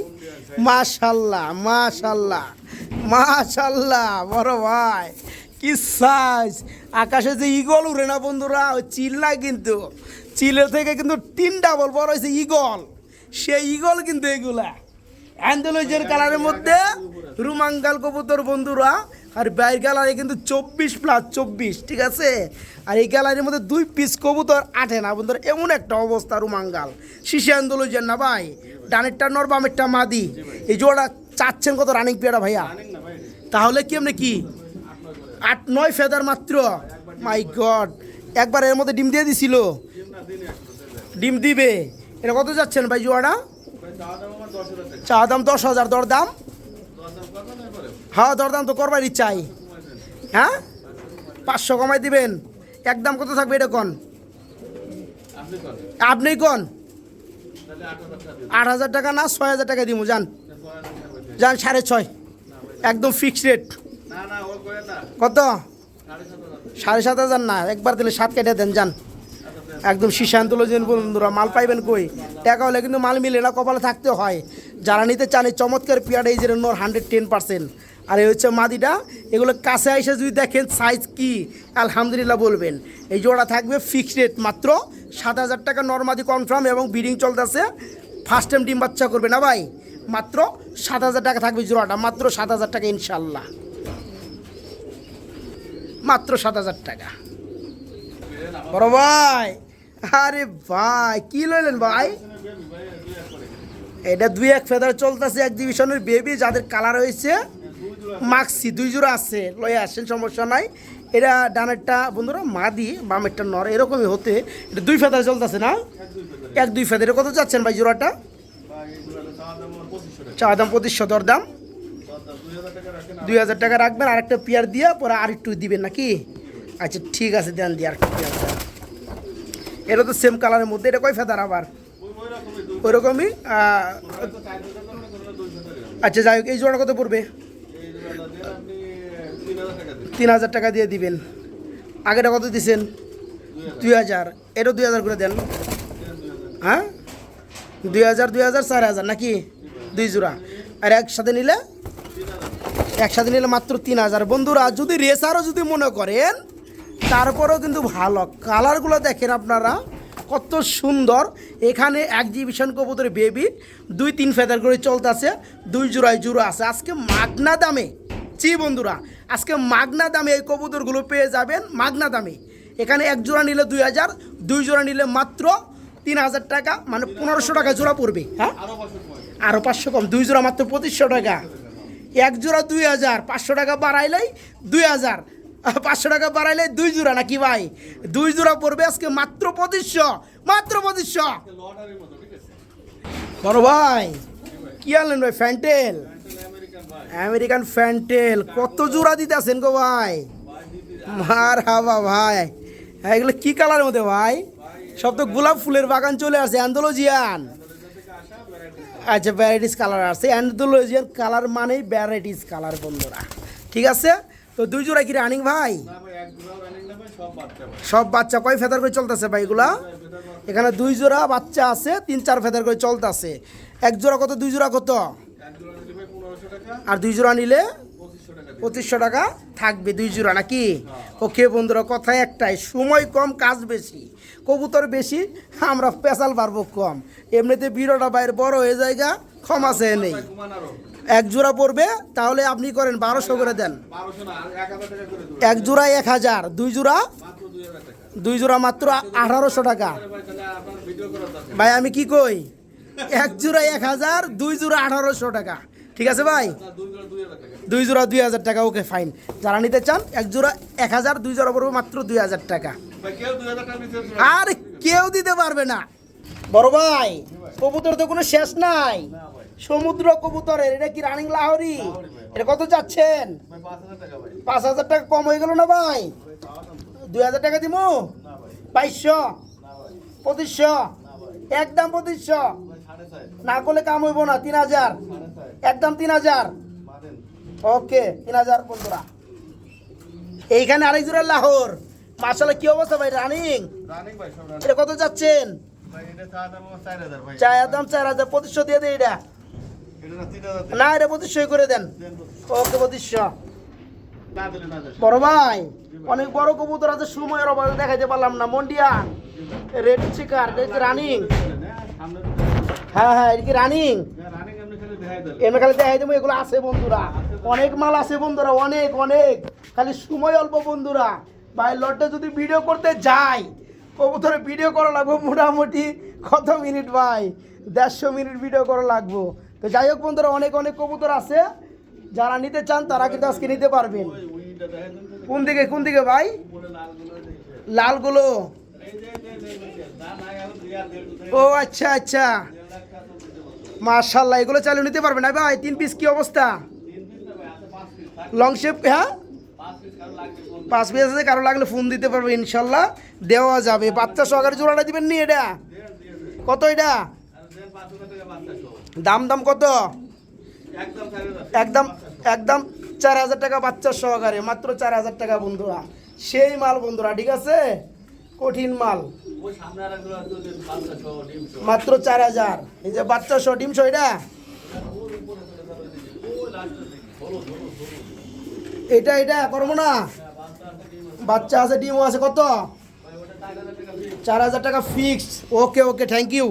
মাশাল্লাহ মাশাল্লাহ মাশাল্লাহ বড় ভাই, কি সাইজ! আকাশে যে ইগল উড়ে না বন্ধুরা, ওই চিল না কিন্তু, চিলের থেকে কিন্তু 3 ডাবল বড় হয়েছে ইগল। সেই ইগল কিন্তু এগুলা অ্যান্ডোলজের কালারের মধ্যে রুমাঙ্গাল কবুতর বন্ধুরা। আর বাইরের গ্যালারি কিন্তু 24+24, ঠিক আছে। আর এই গ্যালারির মধ্যে 2 পিস কবুতর আটে না বন্ধুরা, এমন একটা অবস্থা রুমাঙ্গাল। শিশি অ্যান্ডোলজের না ভাই, ডানেরটা নর বামেরটা মাদি। এই জোড়া চাচ্ছেন কত রানিং পেয়ারা ভাইয়া? তাহলে কি এমনি কি 8-9 ফেদার মাত্র? মাই গড, একবার এর মধ্যে ডিম দিয়ে দিছিল, ডিম দিবে। এটা কত যাচ্ছেন ভাই জোড়াটা? চা দাম 10,000, দর দাম? হ্যাঁ দরদাম তো করবার ইচ্ছাই। হ্যাঁ 500 কমাই দিবেন। একদম কত থাকবে এটা কোন? আপনি কোন? 8,000 টাকা না 6,000 টাকা দিব, যান যান 6.5, একদম ফিক্সড রেট। না না ও করেন না। কত? 7,500 না, একবার দিলে 7 কেটে দেন, যান। একদম সিদ্ধান্ত লইছেন বন্ধুরা, মাল পাইবেন কই? টাকা হলে কিন্তু মাল মিলে না, কপালে থাকতে হয়। যারা নিতে চান এই চমৎকার পিয়াটা, এই যে নর 110%। আর এই হচ্ছে মাদিটা। এগুলো কাছে এসে যদি দেখেন সাইজ কি, আলহামদুলিল্লাহ বলবেন। এই জোড়া থাকবে ফিক্সড রেট মাত্র 7,000 টাকা, নরমাদি কনফার্ম এবং ব্রিডিং চলতেছে। ফার্স্ট টাইম ডিম বাচ্চা করবে না ভাই, মাত্র 7,000 টাকা থাকবে জোড়াটা, মাত্র 7,000 টাকা ইনশাল্লাহ, মাত্র 7,000 টাকা। বড় ভাই, আরে ভাই কি লইলেন ভাই? এটা 2-1 ফেদার চলতেছে, এক্সিবিশনের বেবি, যাদের কালার হয়েছে মাক্সি 2 জোড়া আছে, লয়ে আসেন, সমস্যা নাই। এটা ডানেরটা বন্ধুরা মাদি, বামেরটা নর, এরকমই হতে। এটা 2 ফেদার চলতেছে না, 1-2 ফেদার। এটা কত চাচ্ছেন ভাই জোড়াটা? চা দাম 2500, দর দাম 2,000 টাকা রাখবেন। আরেকটা পেয়ার দিয়ে পরে আরেকটু দিবেন নাকি? আচ্ছা ঠিক আছে, দেন দিয়ে আরেকটা পেয়ার দেন। এটা তো সেম কালারের মধ্যে, এটা কয় ফেদার আবার? ওই রকমই। আচ্ছা যাই হোক, এই জোড়া কত পড়বে? 3,000 টাকা দিয়ে দিবেন। আগেটা কত দিছেন? 2,000। এটাও 2,000 করে দেন। হ্যাঁ 2,000 2,000 4,000 নাকি? 2 জোড়া। আর একসাথে নিলে মাত্র 3,000 বন্ধুরা। যদি রেসারও যদি মনে করেন, তারপরেও কিন্তু ভালো। কালারগুলো দেখেন আপনারা কত সুন্দর। এখানে এক্সিবিশন কবুতর বেবি 2-3 ফেদার করে চলতেছে, 2 জোড়ায় জোড়া আছে। আজকে মাগনা দামে, জি বন্ধুরা, আজকে মাগনা দামে এই কবুতরগুলো পেয়ে যাবেন, মাগনা দামে। এখানে 1 জোড়া নিলে 2,000, 2 জোড়া নিলে মাত্র 3,000 টাকা, মানে 1,500 টাকা জোড়া পড়বে। হ্যাঁ আরও 500 কম, 2 জোড়া মাত্র 2,500 টাকা। 1 জোড়া 2,000, 500 টাকা বাড়াইলেই 2,000, 500 টাকা বাড়াইলে 2 জোড়া নাকি ভাই? 2 জোড়া পড়বে আজকে মাত্র 2,500, মাত্র 2,500। বড় ভাই কি আনলেন ভাই? Fantail, American fantail. কত জোড়া দিতে আছেন গো ভাই? মার হাবা ভাই, এগুলো কি কালারের মধ্যে ভাই? সব তো গোলাপ ফুলের বাগান চলে আসছে, অ্যান্ডোলজিয়ান। আচ্ছা ভ্যারাইটিস কালার আছে, অ্যান্ডোলজিয়ান কালার মানেই ভ্যারাইটিস কালার বন্ধুরা, ঠিক আছে। তো 2 জোড়া কি রানিং ভাই? সব বাচ্চা। কয় ফেদার করে চলতেছে ভাই এগুলা? এখানে 2 জোড়া বাচ্চা আছে, 3-4 ফেদার করে চলতেছে। 1 জোড়া কত? 2 জোড়া কত? আর 2 জোড়া নিলে 2,500 টাকা থাকবে 2 জোড়া নাকি? ওকে বন্ধুরা, কথা একটাই, সময় কম কাজ বেশি, কবুতর বেশি, আমরা পেশাল পারবো কম। এমনিতে ভিডিওটা বাইরে বড় হয়ে জায়গা, ক্ষমা চেয়ে নেই। 1 জোড়া পড়বে, তাহলে আপনি করেন 1,200 করে দেন। 1 জোড়া 1,000, 2 জোড়া 2 জোড়া মাত্র 1,800 টাকা। ভাই আমি কি কই, 1 জোড়া 1,000, 2 জোড়া 1,800 টাকা, ঠিক আছে ভাই? না 2 জোড়া 2000 টাকা। 2 জোড়া 2000 টাকা, ওকে ফাইন। যারা নিতে চান 1 জোড়া 1000, 2 জোড়া পড়বে মাত্র 2000 টাকা। ভাই কেউ 2000 টাকা নিতে আর কেউ দিতে পারবে না। বড় ভাই, কবুতর তো কোনো শেষ নাই। না ভাই। সমুদ্র কবুতরের, এটা কি রানিং লাহোরি? লাহোরি ভাই। এটা কত চাচ্ছেন? ভাই 5000 টাকা ভাই। 5000 টাকা কম হয়ে গেল না ভাই? ভাই পাওয়া দাম তো। 2000 টাকা দিমু? না ভাই। 2200, না ভাই। 2500, না ভাই। একদম 2500। ভাই 4.5। না করলে কাম হইব না। 3000, 4.5। একদম 3000। মারেন। ওকে 3000 বন্ধুরা। এইখানে আরেক জোড়া লাহোর, মাশাআল্লাহ কি অবস্থা ভাই, রানিং? রানিং ভাই সব রানিং। এটা কত যাচ্ছেন? ভাই এটা চা দাম 4000 ভাই। চায়ের দাম 4000, 2500 দিয়ে দেয় এটা। এটা না 3000 টাকা। না, এটা 2500 করে দেন। দেন তো। ওকে 2500। না দিলে না দেন। বড় ভাই, অনেক বড় কবুতর আছে, সময়ের অভাবে দেখাইতে পারলাম না। মন্ডিয়ান রেড চিকার, এটা কি রানিং? সামনে হ্যাঁ হ্যাঁ, এটা কি রানিং? রানিং এমনি খালি দেখাই দেন। এমনি খালি দেখাই দেবো, এগুলো আছে বন্ধুরা, অনেক মাল আছে বন্ধুরা, অনেক অনেক, খালি সময় অল্প বন্ধুরা। ভাই লটটা যদি ভিডিও করতে যাই, কবুতরে ভিডিও করা লাগবে মোটামুটি কত মিনিট ভাই? 150 মিনিট ভিডিও করা লাগবো। তো যাই হোক বন্ধুরা, অনেক অনেক কবুতর আছে, যারা নিতে চান তারা কিন্তু আজকে নিতে পারবেন। ওই উইটা দেখাই দেন তো। কোন দিকে ভাই? উপরে লালগুলো দেখে। লালগুলো? এই যে না না এখন রিয়াল দেড় ও আচ্ছা আচ্ছা, মাশাআল্লাহ, এগুলো চালু নিতে পারবে না ভাই? 3 পিস কি অবস্থা? 3 পিস না ভাই আছে 5 পিস। লং শেপ, হ্যাঁ 5 পিস কারো লাগবে কোন? 5 পিস আছে, কারো লাগলে ফোন দিতে পারবে, ইনশাল্লাহ দেওয়া যাবে। বাচ্চা সহকারে জোড়াটা দিবেন নি? এটা দেন। কত? এটা আর দেন 500 টাকা বাচ্চা সহ। দাম দাম কত? একদম 4000। একদম একদম 4000 টাকা বাচ্চা সহকারে, মাত্র 4000 টাকা বন্ধুরা। সেই মাল বন্ধুরা, ঠিক আছে, কঠিন মাল। ওই সামনে আরেকগুলো আছে যে বাচ্চা সহ ডিম সহ। মাত্র 4000। এই যে বাচ্চা সহ ডিম সহ, এটা ওই লাস্টে দেখি ধরো ধরো ধরো। এটা এটা করবো না? বাচ্চা আছে ডিম আছে। বাচ্চা আছে, ডিমও আছে। কত? ভাই ওটা 4000 টাকা ফিক্স। 4000 টাকা fixed. Okay okay, thank you.